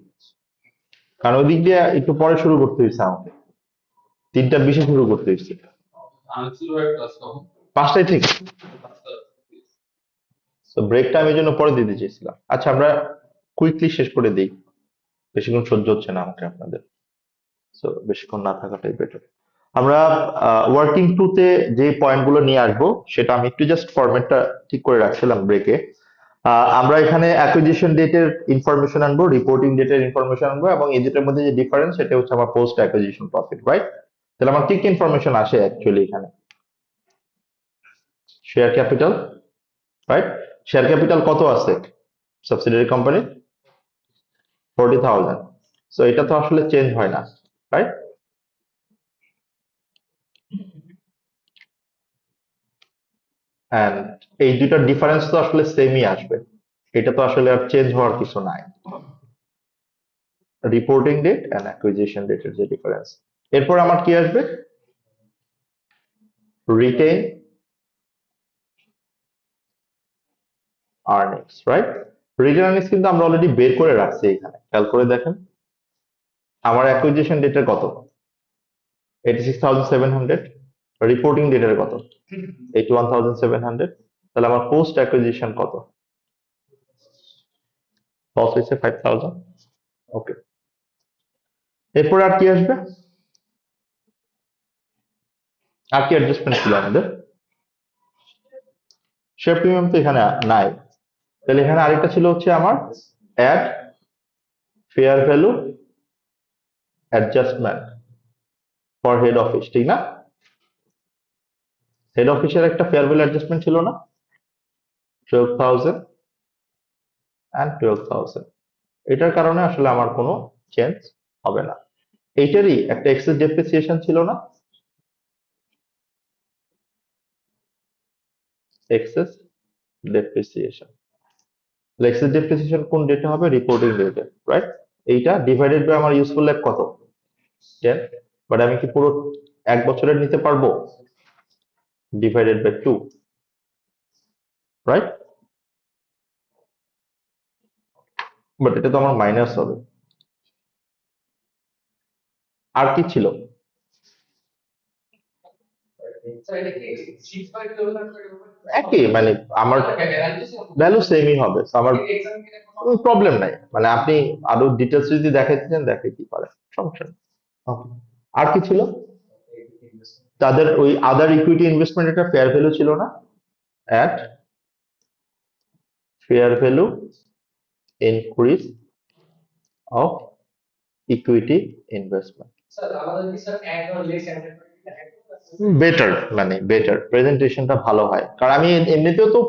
কারণ ওই দিক দিয়ে একটু পরে শুরু করতে হয়েছে আমাকে, 3টা 20-এ শুরু করতে হয়েছে। 5টায় ঠিক, তো ব্রেকটা আমি এই জন্য পরে দিতে চেয়েছিলাম। আচ্ছা, আমরা কুইকলি শেষ করে দিই, বেশিক্ষণ সহ্য হচ্ছে না আমাকে আপনাদের, সো বেশিক্ষণ না থাকাটাই বেটার। আমরা ওয়ার্কিং টুতে যে পয়েন্টগুলো নিয়ে আসবো সেটা আমি একটু জাস্ট ফরম্যাটটা ঠিক করে রাখছিলাম ব্রেকে। আমরা এখানে অ্যাকুইজিশন ডেটের ইনফরমেশন আনবো, রিপোর্টিং ডেটের ইনফরমেশন আনবো, এবং এই দুটোর মধ্যে যে ডিফারেন্স সেটা হচ্ছে আমার পোস্ট অ্যাকুইজিশন প্রফিট, রাইট? তাহলে আমার কি কি ইনফরমেশন আসে অ্যাকচুয়ালি এখানে? Share capital, right? Share capital কত আছে সাবসিডিয়ারি কোম্পানি? 40,000। সো এটা তো আসলে চেঞ্জ হয় না, রাইট? অ্যান্ড এই দুইটার ডিফারেন্স তো আসলে সেমই আসবে, এটা তো আসলে আর চেঞ্জ হওয়ার কিছু নাই, রিপোর্টিং ডেট অ্যান্ড অ্যাকুইজিশন ডেটের যে ডিফারেন্স। এরপর আমার কি আসবে? Retain earnings, right? Retain earnings কিন্তু আমরা অলরেডি বের করে রাখছি এখানে, খেয়াল করে দেখেন আমার অ্যাকুইজিশন ডেটের কত, 86,700, রিপোর্টিং ডেটের কত? 81,700, তাহলে আমার পোস্ট অ্যাকুইজিশন কত? লস হয়েছে 5,000। ওকে, এরপর আর কি আসবে? আর কি অ্যাডজাস্টমেন্ট ছিল আমাদের? শেয়ার প্রিমিয়াম তো এখানে নাই, তাহলে এখানে আরেকটা ছিল হচ্ছে আমার add fair value adjustment for head office, ঠিক না? হেড অফিসের একটা ফেয়ার ভ্যালু অ্যাডজাস্টমেন্ট ছিল না, 12,000 অ্যান্ড 12,000। এটার কারণে আসলে আমার কোনো চেঞ্জ হবে না। এইটারই একটা এক্সেস ডেপ্রিসিয়েশন ছিল না, এক্সেস ডেপ্রিসিয়েশন। এক্সেস ডেপ্রিসিয়েশন কোন ডেটে হবে? রিপোর্টিং ডেটে, রাইট? এইটা ডিভাইডেড বাই আমার ইউজফুল লাইফ কত? 10। বাট আমি কি পুরো 1 বছরের নিতে পারবো? Divided by 2, right? বাট এটা তো আমার মাইনাস হবে। আর কি ছিল? একই, মানে আমার ভ্যালু সেমই হবে, so আমার প্রবলেম নাই, মানে আপনি আরো ডিটেলস যদি দেখাইতে চান দেখাইতে পারেন, সমস্যা নেই। Okay. আর কি ছিল? তাদের ওই আদার ইকুইটি ইনভেস্টমেন্ট একটা ফেয়ার ভ্যালু ছিল না, at fair value increase of equity investment. Better, মানে বেটার প্রেজেন্টেশনটা ভালো হয়, কারণ আমি এমনিতেও তো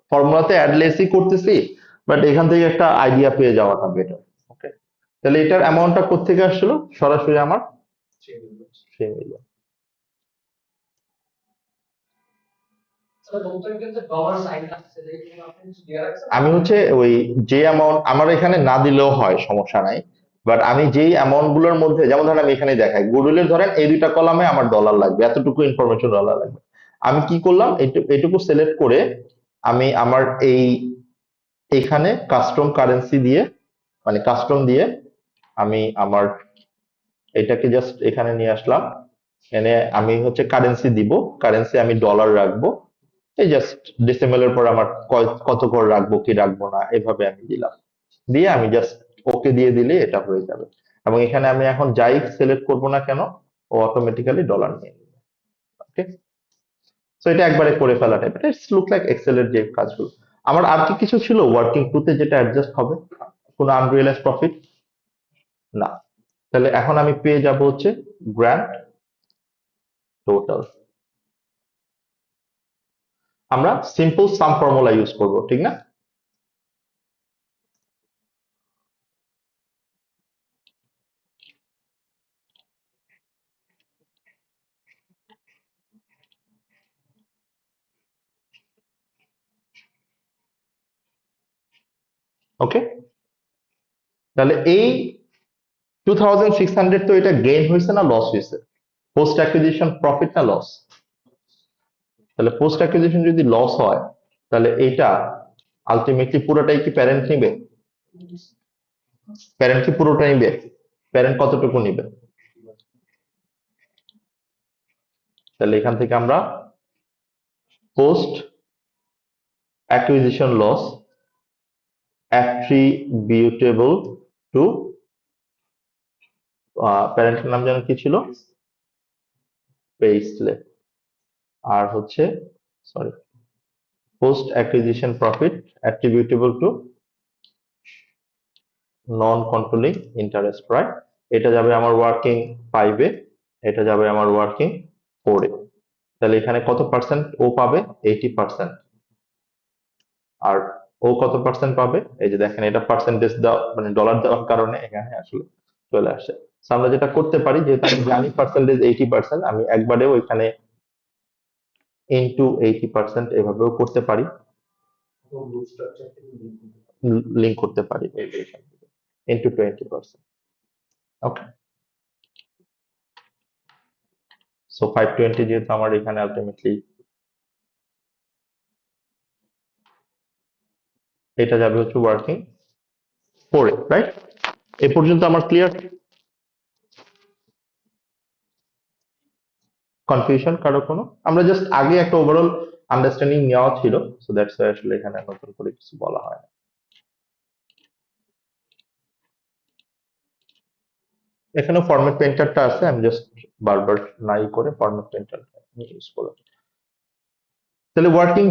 ফর্মুলাতে অ্যাড লেসই করতেছি, বাট এখান থেকে একটা আইডিয়া পেয়ে যাওয়াটা বেটার। ওকে, তাহলে এটার অ্যামাউন্টটা কোত্থেকে আসছিল? সরাসরি আমার 3 মিলিয়ন। আমি হচ্ছে ওই যে অ্যামাউন্ট আমার এখানে না দিলেও হয়, সমস্যা নাই, বাট আমি যেই অ্যামাউন্ট গুলোর মধ্যে, যেমন ধরেন আমি এখানে দেখাই গুডউইলের, ধরেন এই দুইটা কলামে আমার ডলার লাগবে, এতটুকু ইনফরমেশন ডলার লাগবে, আমি কি করলাম, এটুকু সিলেক্ট করে আমি আমার এই এখানে কাস্টম কারেন্সি দিয়ে, মানে কাস্টম দিয়ে আমি আমার এটাকে জাস্ট এখানে নিয়ে আসলাম, এনে আমি হচ্ছে কারেন্সি দিব, কারেন্সি আমি ডলার রাখবো, এই জাস্ট ডেসিমেলের পর আমার কত করে রাখবো কি রাখবো না এভাবে আমি দিলাম, দিয়ে আমি জাস্ট ওকে দিয়ে দিলে এটা হয়ে যাবে। এবং এখানে আমি এখন যাই সিলেক্ট করবো না কেন, ও অটোমেটিক্যালি ডলার নিয়ে নেবে। ওকে, সো এটা একবারে করে ফেলা টাইপ, এটা লুক লাইক এক্সেল এর যে কাজগুলো। আমার আর কি কিছু ছিল ওয়ার্কিং টুতে যেটা অ্যাডজাস্ট হবে? কোনো আনরিয়েলাইজ প্রফিট না, তাহলে এখন আমি পেয়ে যাব হচ্ছে গ্র্যান্ড টোটাল। আমরা সিম্পল সাম ফর্মুলা ইউজ করব, ঠিক না? ওকে, তাহলে এই 2,600 তো এটা গেইন হয়েছে না লস হয়েছে? পোস্ট অ্যাকুইজিশন প্রফিট না লস? তাহলে পোস্ট অ্যাকুইজিশন যদি লস হয়, তাহলে এটা আলটিমেটলি পুরোটাই কি প্যারেন্ট নিবে? প্যারেন্ট কি পুরোটা নিবে? প্যারেন্ট কতটুকু নিবে? তাহলে এখান থেকে আমরা post acquisition loss attributable to, প্যারেন্টের নাম যেন কি ছিল? পেইসলে। আর হচ্ছে, sorry, post acquisition profit attributable to non controlling interest, right? এটা যাবে আমার ওয়ার্কিং 5-এ, এটা যাবে আমার ওয়ার্কিং 4-এ। তাহলে এখানে কত পার্সেন্ট ও পাবে? 80%। আর ও কত পার্সেন্ট পাবে? এই যে দেখেন, এটা পার্সেন্টেজ দেওয়া, মানে ডলার দেওয়ার কারণে এখানে আসলে চলে আসে। So আমরা যেটা করতে পারি, যেহেতু আমি জানি পার্সেন্টেজ 80%, আমি একবারেও এখানে ইনটু 80% এভাবেও করতে পারি, লিঙ্ক করতে পারি ইনটু 20%। ওকে, সো 520 যেহেতু আমার এখানে আলটিমেটলি এটা যাবে হচ্ছে ওয়ার্কিং 4-এ, রাইট? এ পর্যন্ত আমার ক্লিয়ার? কনফিউশন কারো কোনো? আমরা জাস্ট আগে একটা ওভারঅল আন্ডারস্ট্যান্ডিং নেওয়া ছিল, সো দ্যাটস ওয়াই আসলে এখানে নতুন করে কিছু বলা হয় না। এখানে ফরম্যাট পেইন্টারটা আছে, আমি জাস্ট বারবার নাই করে ফরম্যাট পেইন্টারটা ইউজ করলাম। তাহলে ওয়ার্কিং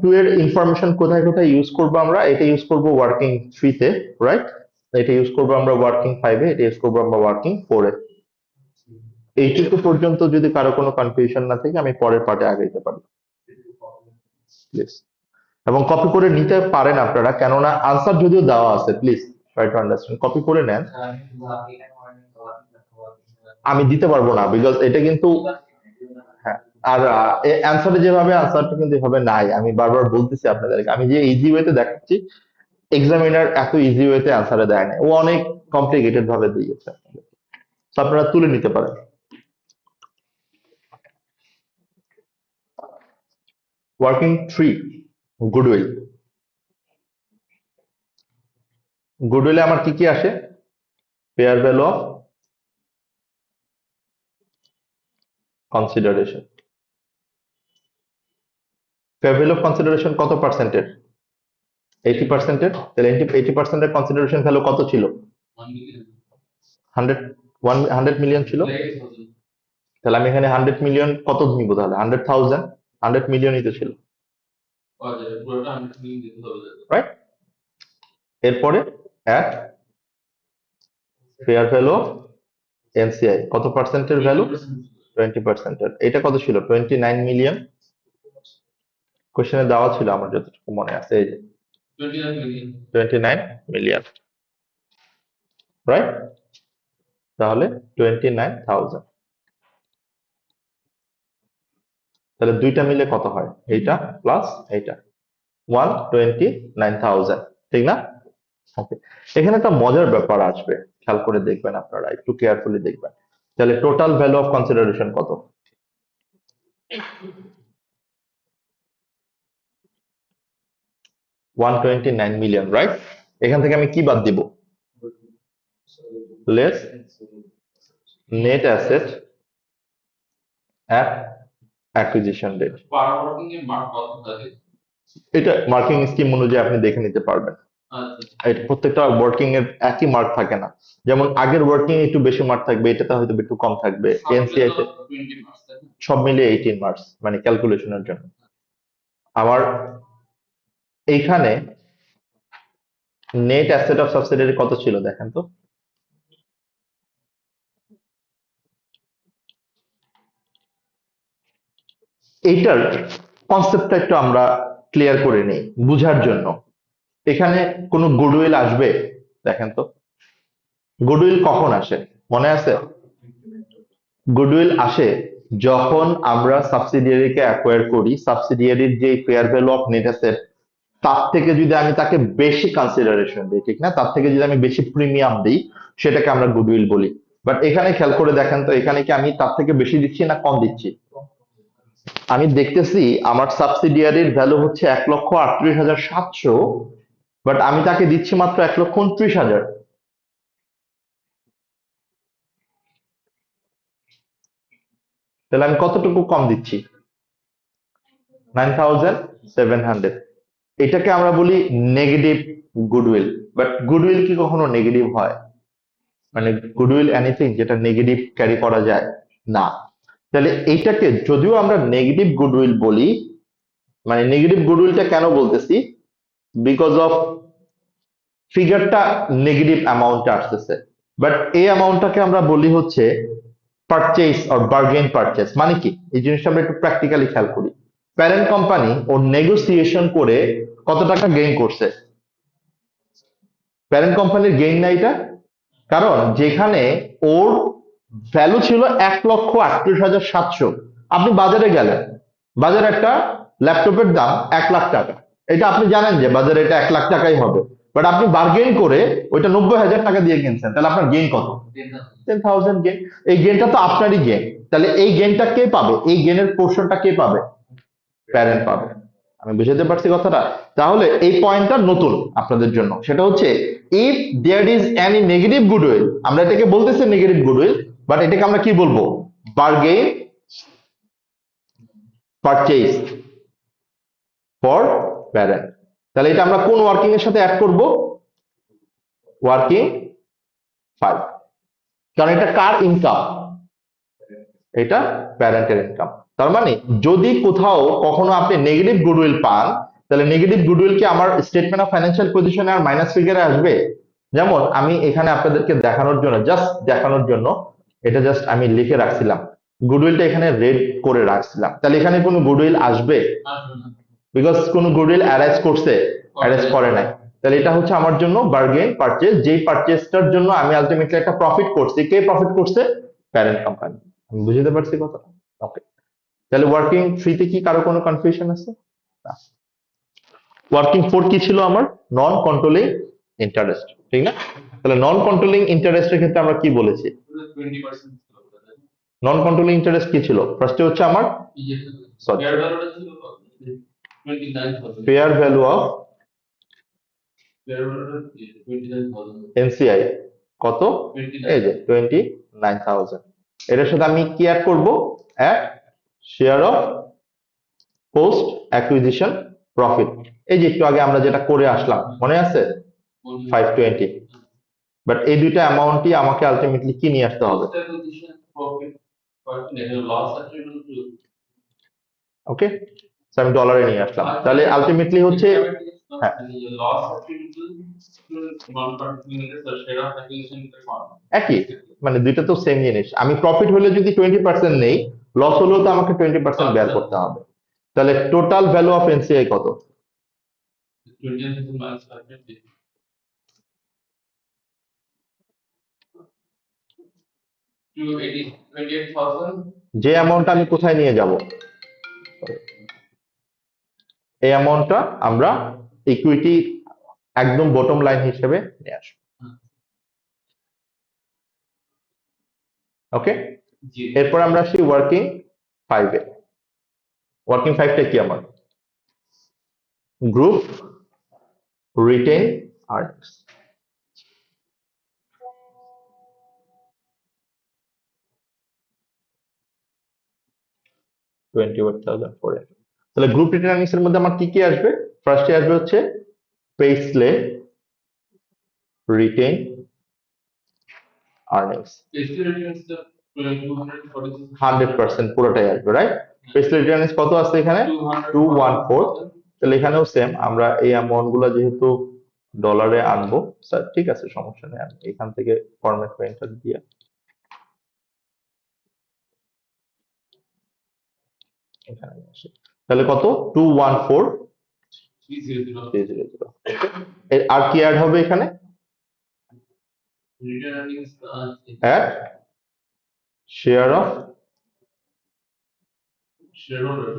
টু এর ইনফরমেশন কোথায় কোথায় ইউজ করবো আমরা? এটা ইউজ করবো ওয়ার্কিং থ্রিতে, রাইট? এটা ইউজ করবো আমরা ওয়ার্কিং ফাইভে, এটা ইউজ করবো আমরা ওয়ার্কিং ফোরে। এইটুকু পর্যন্ত যদি কারো কোনো কনফিউশন না থাকে আমি পরের পার্টে আগাইতে পারি, প্লিজ। এবং কপি করে নিতে পারেন আপনারা, কেননা আনসার যদিও দেওয়া আছে, please try to understand, copy করে নেন। আমি দিতে পারবো না, বিকজ এটা কিন্তু, হ্যাঁ, আর অ্যান্সারে যেভাবে আনসারটা কিন্তু এভাবে নাই, আমি বারবার বলতেছি আপনাদেরকে, আমি যে ইজি ওয়েতে দেখাচ্ছি, এক্সামিনার এত ইজি ওয়েতে আনসারে দেয় না, ও অনেক কমপ্লিকেটেড ভাবে দিয়েছে, তো আপনারা তুলে নিতে পারেন। Working three, goodwill. গুডউইলে আমার কি কি আসে? Fair value of consideration. Fair value of consideration কত পার্সেন্টের? 80%-এর। তাহলে 80%-এর কনসিডারেশন ভ্যালু কত ছিল? 100 মিলিয়ন ছিল। তাহলে আমি এখানে 100 মিলিয়ন কত নিব তাহলে? 100,000, 100 মিলিয়নই তো ছিল, রাইট? এরপরে at fair value of NCI, কত পার্সেন্টের ভ্যালু? 20%-এর। এটা কত ছিল? 29 মিলিয়ন। কোশ্চেনে দেওয়া ছিল আমার যতটুকু মনে আছে, এই যে 29 মিলিয়ন, রাইট? তাহলে 29,000। তাহলে দুইটা মিলে কত হয়? এইটা প্লাস এইটা, 129,000, ঠিক না? ওকে, এখানে একটা মজার ব্যাপার আসবে, খেয়াল করে দেখবেন আপনারা, একটু কেয়ারফুলি দেখবেন। তাহলে টোটাল ভ্যালু অফ কনসিডারেশন কত? 129 মিলিয়ন, রাইট? এখান থেকে আমি কি বাদ দিব? Less net asset at acquisition date. এটা মার্কিং স্কিম অনুযায়ী আপনি দেখে নিতে পারবেন। এটা প্রত্যেকটা ওয়ার্কিং এর একই মার্ক থাকে না, যেমন আগের ওয়ার্কিং একটু বেশি মার্ক থাকবে, এটাতে হয়তো একটু কম থাকবে। এনসিআই তে সব মিলিয়ে 18 মার্কস, মানে ক্যালকুলেশনের জন্য। আমার এইখানে নেট অ্যাসেট অফ সাবসিডিয়ারি কত ছিল দেখেন তো? এইটার কনসেপ্টটা একটু আমরা ক্লিয়ার করে নিই বুঝার জন্য। এখানে কোনো গুডউইল আসবে? দেখেন তো, গুডউইল কখন আসে মনে আছে? গুডউইল আসে যখন আমরা সাবসিডিয়ারিকে অ্যাকোয়ার করি, সাবসিডিয়ারির যে fair value of net asset, তার থেকে যদি আমি তাকে বেশি কনসিডারেশন দিই, ঠিক না, তার থেকে যদি আমি বেশি প্রিমিয়াম দিই, সেটাকে আমরা গুডউইল বলি। বাট এখানে খেয়াল করে দেখেন তো, এখানে কি আমি তার থেকে বেশি দিচ্ছি না কম দিচ্ছি? আমি দেখতেছি আমার সাবসিডিয়ারির ভ্যালু হচ্ছে 1,38,700, বাট আমি তাকে দিচ্ছি মাত্র 1,29,000। তাহলে আমি কতটুকু কম দিচ্ছি? 9,700। এটাকে আমরা বলি নেগেটিভ গুডউইল। বাট গুডউইল কি কখনো নেগেটিভ হয়? মানে গুডউইল এনিথিং যেটা নেগেটিভ ক্যারি করা যায় না। তাহলে এইটাকে যদিও আমরা নেগেটিভ গুডউইল বলি, মানে নেগেটিভ গুডউইলটা কেন বলতেছি? বিকজ অফ ফিগারটা নেগেটিভ অ্যামাউন্টে আসতেছে, বাট এই অ্যামাউন্টটাকে আমরা বলি হচ্ছে পারচেজ অর বার্গেন পারচেজ। মানে কি, এই জিনিসটা আমরা একটু প্র্যাকটিক্যালি খেয়াল করি। প্যারেন্ট কোম্পানি ও নেগোসিয়েশন করে কত টাকা গেইন করছে? প্যারেন্ট কোম্পানির গেইন না এটা? কারণ যেখানে ওর ভ্যালু ছিল 1,38,700, আপনি বাজারে গেলেন, বাজারে একটা ল্যাপটপের দাম 1,00,000 টাকা, এটা আপনি জানেন যে বাজারে এটা 1,00,000 টাকাই হবে, বাট আপনি বার্গেন করে ওইটা 90,000 টাকা দিয়ে কিনছেন, তাহলে আপনার গেইন কত? 10,000 গেইন। এই গেইনটা তো আপনারই গেইন। তাহলে এই গেইনটা কে পাবে? এই গেইনের পোর্শনটা কে পাবে? প্যারেন্ট পাবে। আমি বুঝাতে পারছি কথাটা? তাহলে এই পয়েন্টটা নতুন আপনাদের জন্য, সেটা হচ্ছে if there is any negative goodwill, আমরা এটাকে বলতেছি নেগেটিভ গুডউইল, বাট এটাকে আমরা কি বলবো? Bargain purchase for parent. তাহলে এটা আমরা কোন ওয়ার্কিং এর সাথে অ্যাড করব? ওয়ার্কিং 5, কারণ এটা কার ইনকাম? এটা প্যারেন্টের ইনকাম। তার মানে যদি কোথাও কখনো আপনি নেগেটিভ গুডউইল পান, তাহলে নেগেটিভ গুডউইল কি আমার স্টেটমেন্ট অফ ফাইন্যান্সিয়াল পজিশনে আর মাইনাস ফিগারে আসবে? যেমন আমি এখানে আপনাদেরকে দেখানোর জন্য, জাস্ট দেখানোর জন্য এটা জাস্ট আমি লিখে রাখছিলাম, গুডউইলটা এখানে রেড করে রাখছিলাম। তাহলে এখানে কোনো গুডউইল আসবে? বিকজ কোনো গুডউইল অ্যারাইজ করছে? অ্যারাইজ করে নাই। তাহলে এটা হচ্ছে আমার জন্য বার্গেন পারচেজ, যেই পারচেজটার জন্য আমি আলটিমেটলি একটা প্রফিট করছি। কে প্রফিট করছে? Parent company. আমি বুঝতে পারছি কথাটা? ওকে। তাহলে ওয়ার্কিং 3 তে কি কারো কোনো কনফিউশন আছে? ওয়ার্কিং 4 কি ছিল আমার? নন কন্ট্রোলিং ইন্টারেস্ট, ঠিক না? তাহলে নন কন্ট্রোলিং ইন্টারেস্টের ক্ষেত্রে আমরা কি বলেছি? নন কন্ট্রোলিং ইন্টারেস্ট কি ছিল? ফার্স্টে হচ্ছে আমার ফেয়ার ভ্যালু অফ এনসিআই কত? এই যে 29,000। এটার সাথে আমি কি অ্যাড করব? Add share of post acquisition profit. এই যে একটু আগে আমরা যেটা করে আসলাম, মনে আছে? 520। বাট এই দুইটা অ্যামাউন্টই আমাকে আলটিমেটলি কি নিয়ে আসতে হবে? ওকে, আমি ডলারে নিয়ে আসলাম। তাহলে আলটিমেটলি হচ্ছে হ্যাঁ একই, মানে দুইটা তো সেম জিনিস। আমি প্রফিট হলে যদি 20% নেই, লস হলেও তো আমাকে 20% বেয়ার করতে হবে। তাহলে টোটাল ভ্যালু অফ এনসিআই কত? যে অ্যামাউন্টটা আমি কোথায় নিয়ে যাব? এই অ্যামাউন্টটা আমরা ইকুইটি একদম বটম লাইন হিসেবে নিয়ে আসবো। ওকে, এরপর আমরা আসি ওয়ার্কিং 5 এ। ওয়ার্কিং 5টা কি আমার? Group written earnings. তাহলে গ্রুপ রিটেন আর্নিংস এর মধ্যে আমার কি কি আসবে? ফার্স্টে আসবে হচ্ছে পেইসলে রিটেন আর্নিংস, 100% পুরোটাই আসবে, রাইট? পেইসলে রিটেন আর্নিংস কত আছে এখানে? 214। তাহলে এখানেও সেম, আমরা এই অ্যামাউন্ট গুলো যেহেতু ডলারে আনবো, স্যার ঠিক আছে, সমস্যা নেই, আমি এখান থেকে ফরম্যাট পয়েন্টার দিয়ে এখানে নিয়ে আসি। তাহলে কত? 214,300। আর কি অ্যাড হবে এখানে? Add share of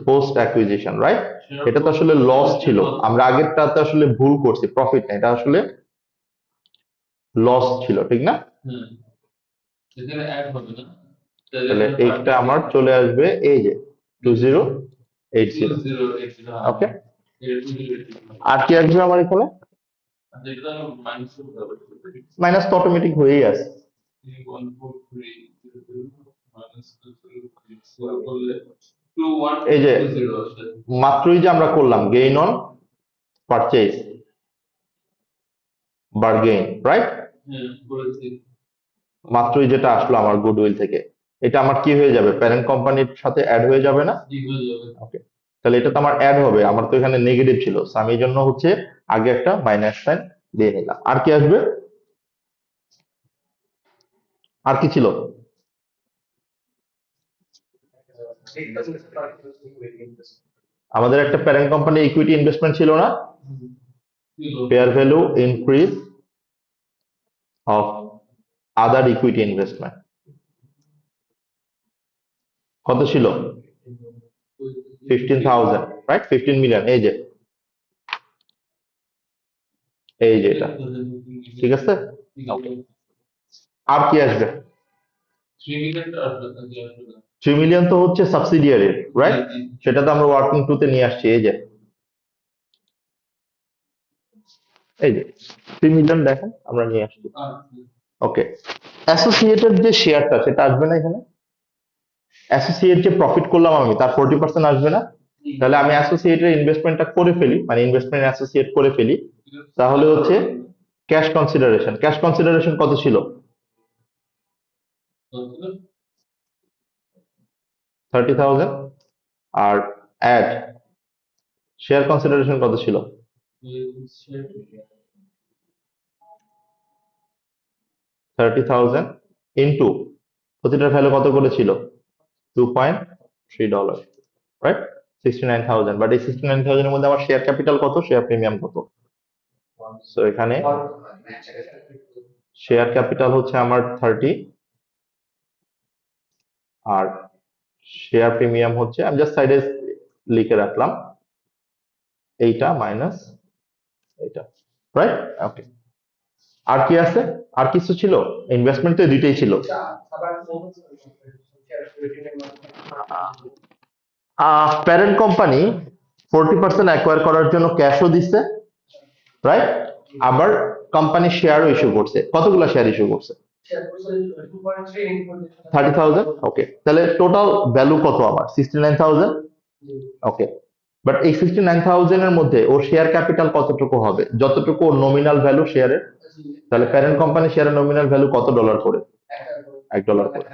post acquisition, right? এটা তো আসলে লস ছিল, আমরা আগেরটাতে আসলে ভুল করছি, প্রফিট না, এটা আসলে লস ছিল, ঠিক না? তাহলে এইটা আমার চলে আসবে এই যে 2080। ওকে, আর কি আসবে আমার এখানে? মাইনাস তো অটোমেটিক হয়েই আছে। এই যে মাত্রই যে আমরা করলাম gain on purchase bargain, right? মাত্রই যেটা আসলো আমার গুডউইল থেকে, এটা আমার কি হয়ে যাবে? প্যারেন্ট কোম্পানির সাথে অ্যাড হয়ে যাবে না? ওকে, তাহলে এটা তো আমার অ্যাড হবে, আমার তো এখানে নেগেটিভ ছিল, আমি এই জন্য হচ্ছে আগে একটা মাইনাস সাইন দিয়ে নিলাম। আর কি আসবে? আর কি ছিল? আমাদের একটা প্যারেন্ট কোম্পানি ইকুইটি ইনভেস্টমেন্ট ছিল না? Fair value increase of other equity investment কত ছিল? 15,000, রাইট? 15 মিলিয়ন। এই যে এটা, ঠিক আছে? আর কি আসবে? 3 মিলিয়ন তো হচ্ছে সাবসিডিয়ারি, রাইট? সেটা তো আমরা ওয়ার্কিং 2 তে নিয়ে আসছি। এই যে 3 মিলিয়ন দেখেন আমরা নিয়ে আসছি। ওকে, অ্যাসোসিয়েটেড যে শেয়ারটা সেটা আসবে না এখানে? অ্যাসোসিয়েট যে প্রফিট করলাম আমি তার 40% আসবে না? তাহলে আমি অ্যাসোসিয়েটের ইনভেস্টমেন্টটা করে ফেলি, মানে ইনভেস্টমেন্ট অ্যাসোসিয়েট করে ফেলি। তাহলে হচ্ছে ক্যাশ কনসিডারেশন কত ছিল? 30,000। আর অ্যাড শেয়ার কনসিডারেশন কত ছিল? 30,000 ইন্টু প্রতিটার ভ্যালু কত করে ছিল? $2.3, রাইট? 69,000। বাট এই 69,000 এর মধ্যে আমার শেয়ার ক্যাপিটাল কত, শেয়ার প্রিমিয়াম কত? সো এখানে শেয়ার ক্যাপিটাল হচ্ছে আমার 30, আর শেয়ার প্রিমিয়াম হচ্ছে, আমি জাস্ট সাইডে লিখে রাখলাম, এইটা মাইনাস এইটা, রাইট? ওকে। আর কি আছে? আর কিছু ছিল? ইনভেস্টমেন্ট তো দুইটাই ছিল। প্যারেন্ট কোম্পানি 40% অ্যাকোয়ার করার জন্য ক্যাশও দিচ্ছে, রাইট? আবার কোম্পানি শেয়ারও ইস্যু করছে। কতগুলো শেয়ার ইস্যু করছে? 30,000। ওকে, তাহলে টোটাল ভ্যালু কত আমার? 69,000। ওকে, বাট এই 69,000 এর মধ্যে ওর শেয়ার ক্যাপিটাল কতটুকু হবে? যতটুকু ওর নমিনাল ভ্যালু শেয়ারের। তাহলে প্যারেন্ট কোম্পানি শেয়ারের নমিনাল ভ্যালু কত ডলার করে? $1 করে।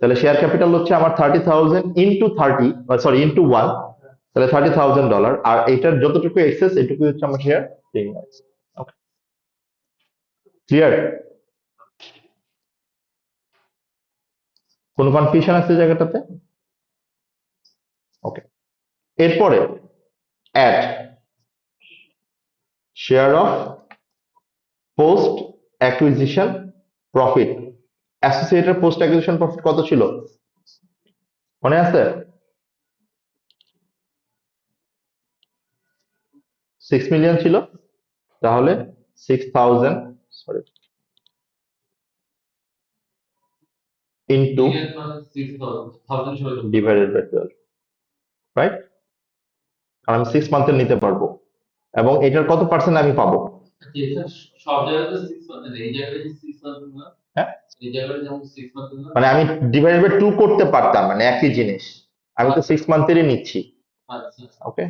তাহলে শেয়ার ক্যাপিটাল হচ্ছে আমার 30,000 ইন্টু 30, সরি ইন্টু 1, তাহলে $30,000। আর এটার যতটুকু এক্সেস এটুকু হচ্ছে আমার শেয়ার প্রিমিয়াম। Okay, clear? কোনো কনফিউশন আছে এই জায়গাটাতে? ওকে, এরপরে add share of post acquisition profit. অ্যাসোসিয়েটের পোস্ট অ্যাকুইজিশন প্রফিট কত ছিল? মনে আছে? 6 মিলিয়ন ছিল। তাহলে 6,000, sorry, into divided by 12, right? কারণ আমি 6 মান্থের নিতে পারবো, এবং এটার কত পার্সেন্ট আমি পাবো? হ্যাঁ, মানে আমি ডিভাইডেড বাই 2 করতে পারতাম, মানে একই জিনিস। আমি তো 6 মান্থেরই নিচ্ছি। ওকে,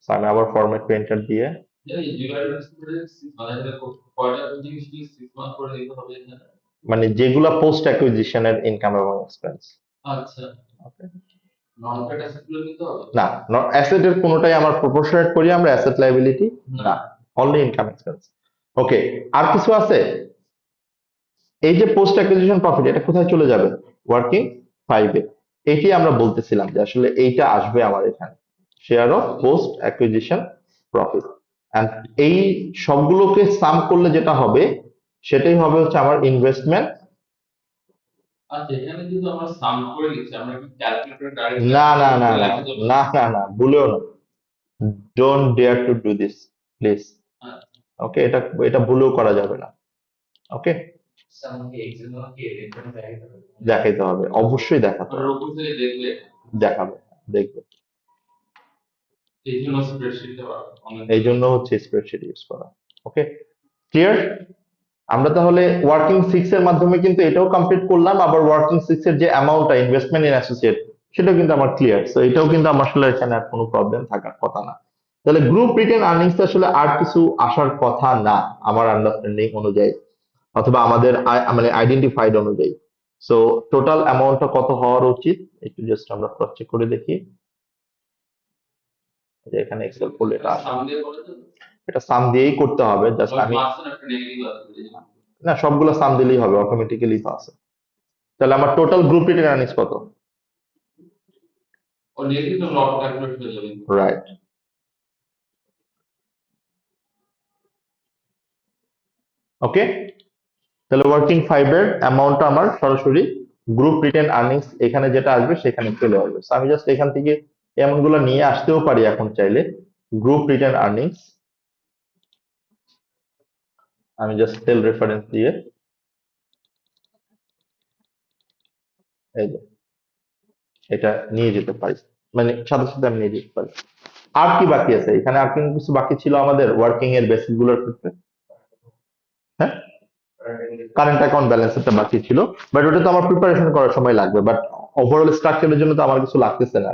আমি আবার ফরম্যাট প্রিন্টার দিয়ে, মানে যেগুলা পোস্ট অ্যাকুইজিশনের ইনকাম এবং এক্সপেন্স। ওকে, না, অ্যাসেটের কোনোটাই আমার প্রপোর্শনেট করি আমরা অ্যাসেট লায়াবিলিটি না, অনলি ইনকাম এক্সপেন্স। ওকে, আর কিছু আছে? এই যে পোস্ট অ্যাকুইজিশন প্রফিট, এটা কোথায় চলে যাবে? ওয়ার্কিং 5-এ। এটি আমরা বলতেছিলাম যে আসলে এইটা আসবে আমার এখানে, share of post acquisition profit. And এই সবগুলোকে সাম করলে যেটা হবে সেটাই হবে হচ্ছে আমার ইনভেস্টমেন্ট। না না না না না না না, ভুলেও না, don't dare to do this, please. Okay, এটা এটা ভুলেও করা যাবে না। ওকে, দেখাইতে হবে, অবশ্যই দেখাতে হবে, দেখাবে, দেখবে। এই জন্য হচ্ছে স্প্রেডশিট ইউজ করা। ওকে, ক্লিয়ার? আমরা তাহলে ওয়ার্কিং 6 এর মাধ্যমে কিন্তু এটাও কমপ্লিট করলাম, আবার ওয়ার্কিং 6 এর যে অ্যামাউন্টটা ইনভেস্টমেন্ট ইন অ্যাসোসিয়েট সেটাও কিন্তু আমার ক্লিয়ার। সো এটাও কিন্তু আমার আসলে এখানে আর কোনো প্রবলেম থাকার কথা না। তাহলে গ্রুপ রিটেন আর্নিংস আসলে আর কিছু আসার কথা না আমার আন্ডারস্ট্যান্ডিং অনুযায়ী, অথবা আমাদের মানে আইডেন্টিফাইড অনুযায়ী। সো টোটাল অ্যামাউন্টটা কত হওয়ার উচিত একটু জাস্ট আমরা ক্রস চেক করে দেখি। যে এখানে এক্সেল করলে এটা আসে, এটা সাম দিয়েই করতে হবে, জাস্ট আমি, না সবগুলো সাম দিলেই হবে, অটোমেটিক্যালি তো আছে। তাহলে আমার টোটাল গ্রুপ রিটেন আর্নিংস কত? রাইট, ওকে। তাহলে ওয়ার্কিং 5 এর অ্যামাউন্টটা আমার সরাসরি গ্রুপ রিটেন আর্নিংস এখানে যেটা আসবে সেখানে চলে আসবে। So আমি জাস্ট এখান থেকে এমনগুলো নিয়ে আসতেও পারি এখন চাইলে। গ্রুপ রিটেন আর্নিংস আমি জাস্ট সেল রেফারেন্স দিয়ে এই যে এটা নিয়ে যেতে পারি, মানে সাথে সাথে আমি নিয়ে যেতে পারি। আর কি বাকি আছে এখানে? আর কিন্তু কিছু বাকি ছিল আমাদের ওয়ার্কিং এর বেসিস গুলোর ক্ষেত্রে। হ্যাঁ, কারেন্ট অ্যাকাউন্ট ব্যালেন্সটা বাকি ছিল, বাট ওটা তো আমার প্রিপারেশন করার সময় লাগবে, বাট ওভারঅল স্ট্রাকচারের জন্য তো আমার কিছু লাগতেছে না।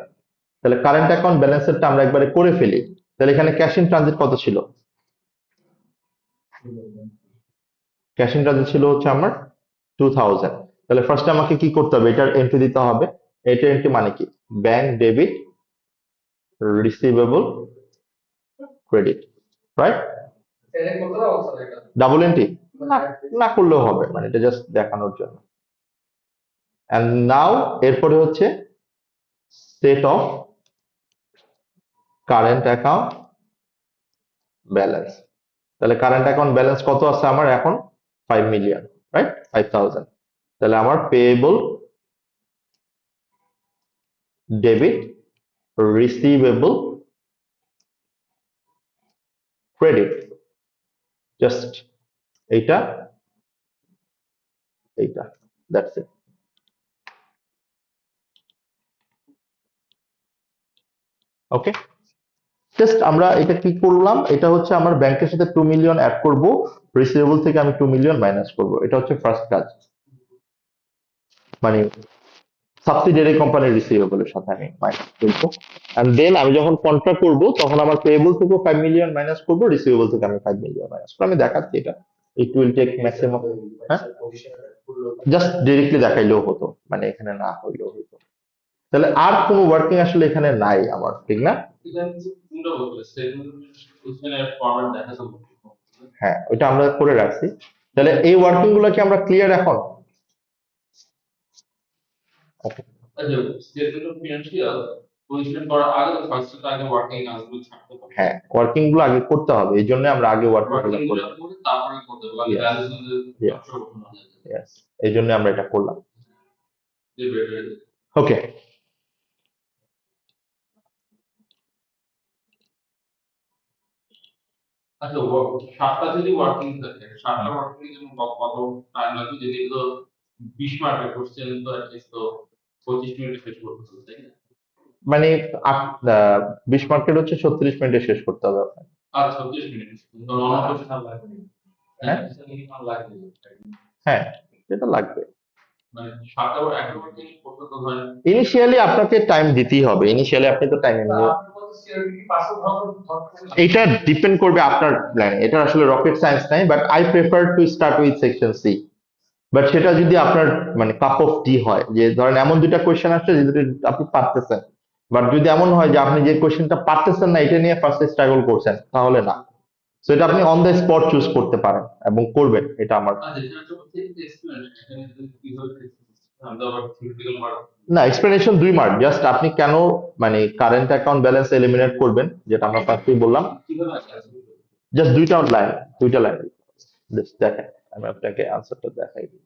তাহলে কারেন্ট অ্যাকাউন্ট ব্যালেন্সটা আমরা একবারে করে ফেলি। তাহলে এখানে ক্যাশ ইন ট্রানজিট কত ছিল? ক্যাশ ইন ট্রানজিট ছিল হচ্ছে আমার 2000। তাহলে ফার্স্টে আমাকে কি করতে হবে? এটার এন্ট্রি দিতে হবে। এটার এন্ট্রি মানে কি? Bank debit receivable credit, right? Double entry না, না করলেও হবে, মানে এটা জাস্ট দেখানোর জন্য। এন্ড নাও এরপরে হচ্ছে set of current account balance. তাহলে কারেন্ট অ্যাকাউন্ট ব্যালেন্স কত আছে আমার এখন? 5 মিলিয়ন, রাইট? 5000। তাহলে আমার payable debit receivable credit, just এইটা এইটা, দ্যাটস ইট। ওকে, জাস্ট আমরা এটা কি করলাম, এটা হচ্ছে আমার ব্যাংকের সাথে 2 মিলিয়ন অ্যাড করব, রিসিভেবল থেকে আমি 2 মিলিয়ন মাইনাস করব, এটা হচ্ছে ফার্স্ট কাজ। মানে সাবসিডিয়ারি কোম্পানির রিসিভেবলের সাথে আমি মাইনাস করবো, এন্ড দেন আমি যখন কন্ট্রাক্ট করব তখন আমার পেয়েবল থেকে 5 মিলিয়ন মাইনাস করব, রিসিভেবল থেকে আমি 5 মিলিয়ন মাইনাস করব। আমি দেখাচ্ছি এটা, ইট উইল টেক ম্যাক্সিমাম। হ্যাঁ, জাস্ট ডিরেক্টলি দেখাইলেও হতো, মানে এখানে না হইলেও হতো। তাহলে আর কোনো ওয়ার্কিং আসলে এখানে নাই আমার, ঠিক না? হ্যাঁ, ওইটা আমরা করে রাখছি। তাহলে এই ওয়ার্কিং গুলো কি আমরা ক্লিয়ার এখন? Okay. হ্যাঁ, ওয়ার্কিং গুলো আগে করতে হবে, এই জন্য আমরা আগে ওয়ার্কিং গুলো করলাম। Yes, yes, এই জন্য আমরা এটা করলাম। ওকে, মানে 20 মার্কেট হচ্ছে 36 মিনিটে শেষ করতে হবে আপনার। হ্যাঁ, হ্যাঁ, সেটা লাগবে। ইনিশিয়ালি আপনাকে টাইম দিতেই হবে, ইনিশিয়ালি আপনি তো টাইম এমনি। এটা ডিপেন্ড করবে আপনার প্ল্যানে, এটা আসলে রকেট সায়েন্স নাই, but I prefer to start with section C. But সেটা যদি আপনার মানে কাপ অফ টি হয়, যে ধরেন এমন দুইটা কোয়েশ্চেন আসছে যে দুটো আপনি পারতেছেন, বাট যদি এমন হয় যে আপনি যে কোয়েশ্চেনটা পারতেছেন না এটা নিয়ে ফার্স্টে স্ট্রাগল করছেন, তাহলে না। সো এটা আপনি অন দ্য স্পট চুজ করতে পারেন এবং করবেন, এটা আমার। না, এক্সপ্লেনেশন 2 মার্ক, জাস্ট আপনি কেন মানে কারেন্ট অ্যাকাউন্ট ব্যালেন্স এলিমিনেট করবেন, যেটা আমরা ফার্স্টেই বললাম। জাস্ট দুইটা লাইন দেখেন, আমি আপনাকে আনসারটা দেখাই দিই।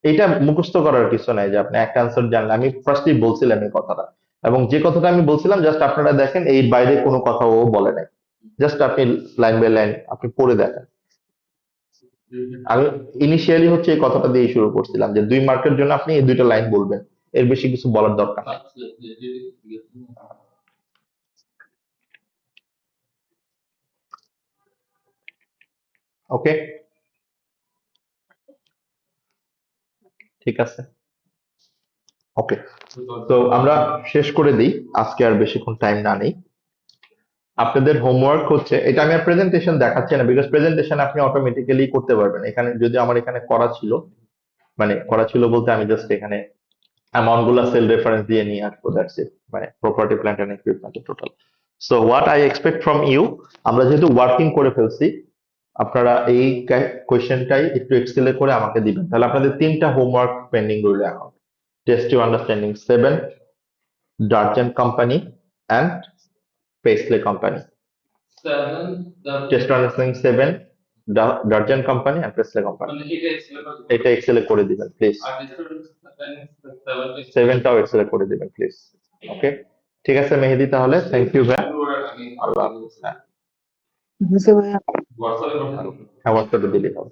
এটা মুখস্থ করার কিছু নাই যে আপনি একটা আনসার জানলে, আমি ফার্স্টেই বলছিলাম এই কথাটা, এবং যে কথাটা আমি বলছিলাম জাস্ট আপনারা দেখেন, এই বাইরে কোনো কথা ও বলে নাই, জাস্ট আপনি লাইন বাই লাইন আপনি পড়ে দেখেন। আমি ইনিশিয়ালি হচ্ছে এই কথাটা দিয়ে শুরু করছিলাম যে 2 মার্কের জন্য আপনি এই দুইটা লাইন বলবেন, এর বেশি কিছু বলার দরকার নাই। ওকে, ঠিক আছে। ওকে, তো আমরা শেষ করে দিই, আজকে আর বেশিক্ষণ টাইম না নেই। আপনাদের হোমওয়ার্ক হচ্ছে, এটা আমি আর প্রেজেন্টেশন দেখাচ্ছি না, বিকজ প্রেজেন্টেশন আপনি অটোমেটিক্যালি করতে পারবেন। এখানে যদি আমার এখানে করা ছিল, মানে করা ছিল বলতে আমি জাস্ট এখানে অ্যামাউন্ট গুলা সেল রেফারেন্স দিয়ে নিয়ে আসবো, দ্যাটস ইট, মানে property plant and equipment total. So what I expect from you, আমরা যেহেতু ওয়ার্কিং করে ফেলছি, আপনারা এই কোয়েশ্চেনটাই একটু এক্সেলে করে আমাকে দিবেন। তাহলে আপনাদের 3টা হোমওয়ার্ক পেন্ডিং রইল এখন। Test to understanding 7, Dargent company and Paisley company. Test to understanding 7, Dargent company and Paisley company, এটা এক্সেলে করে দিবেন প্লিজ। 7টাও এক্সেলে করে দিবেন প্লিজ। ওকে, ঠিক আছে মেহেদি, তাহলে থ্যাংক ইউ ভাই, আল্লাহ হাফেজ। হ্যাঁ, বুঝতে ভাইয়া। হ্যাঁ, হোয়াটসঅ্যাপে দিলেই হবে।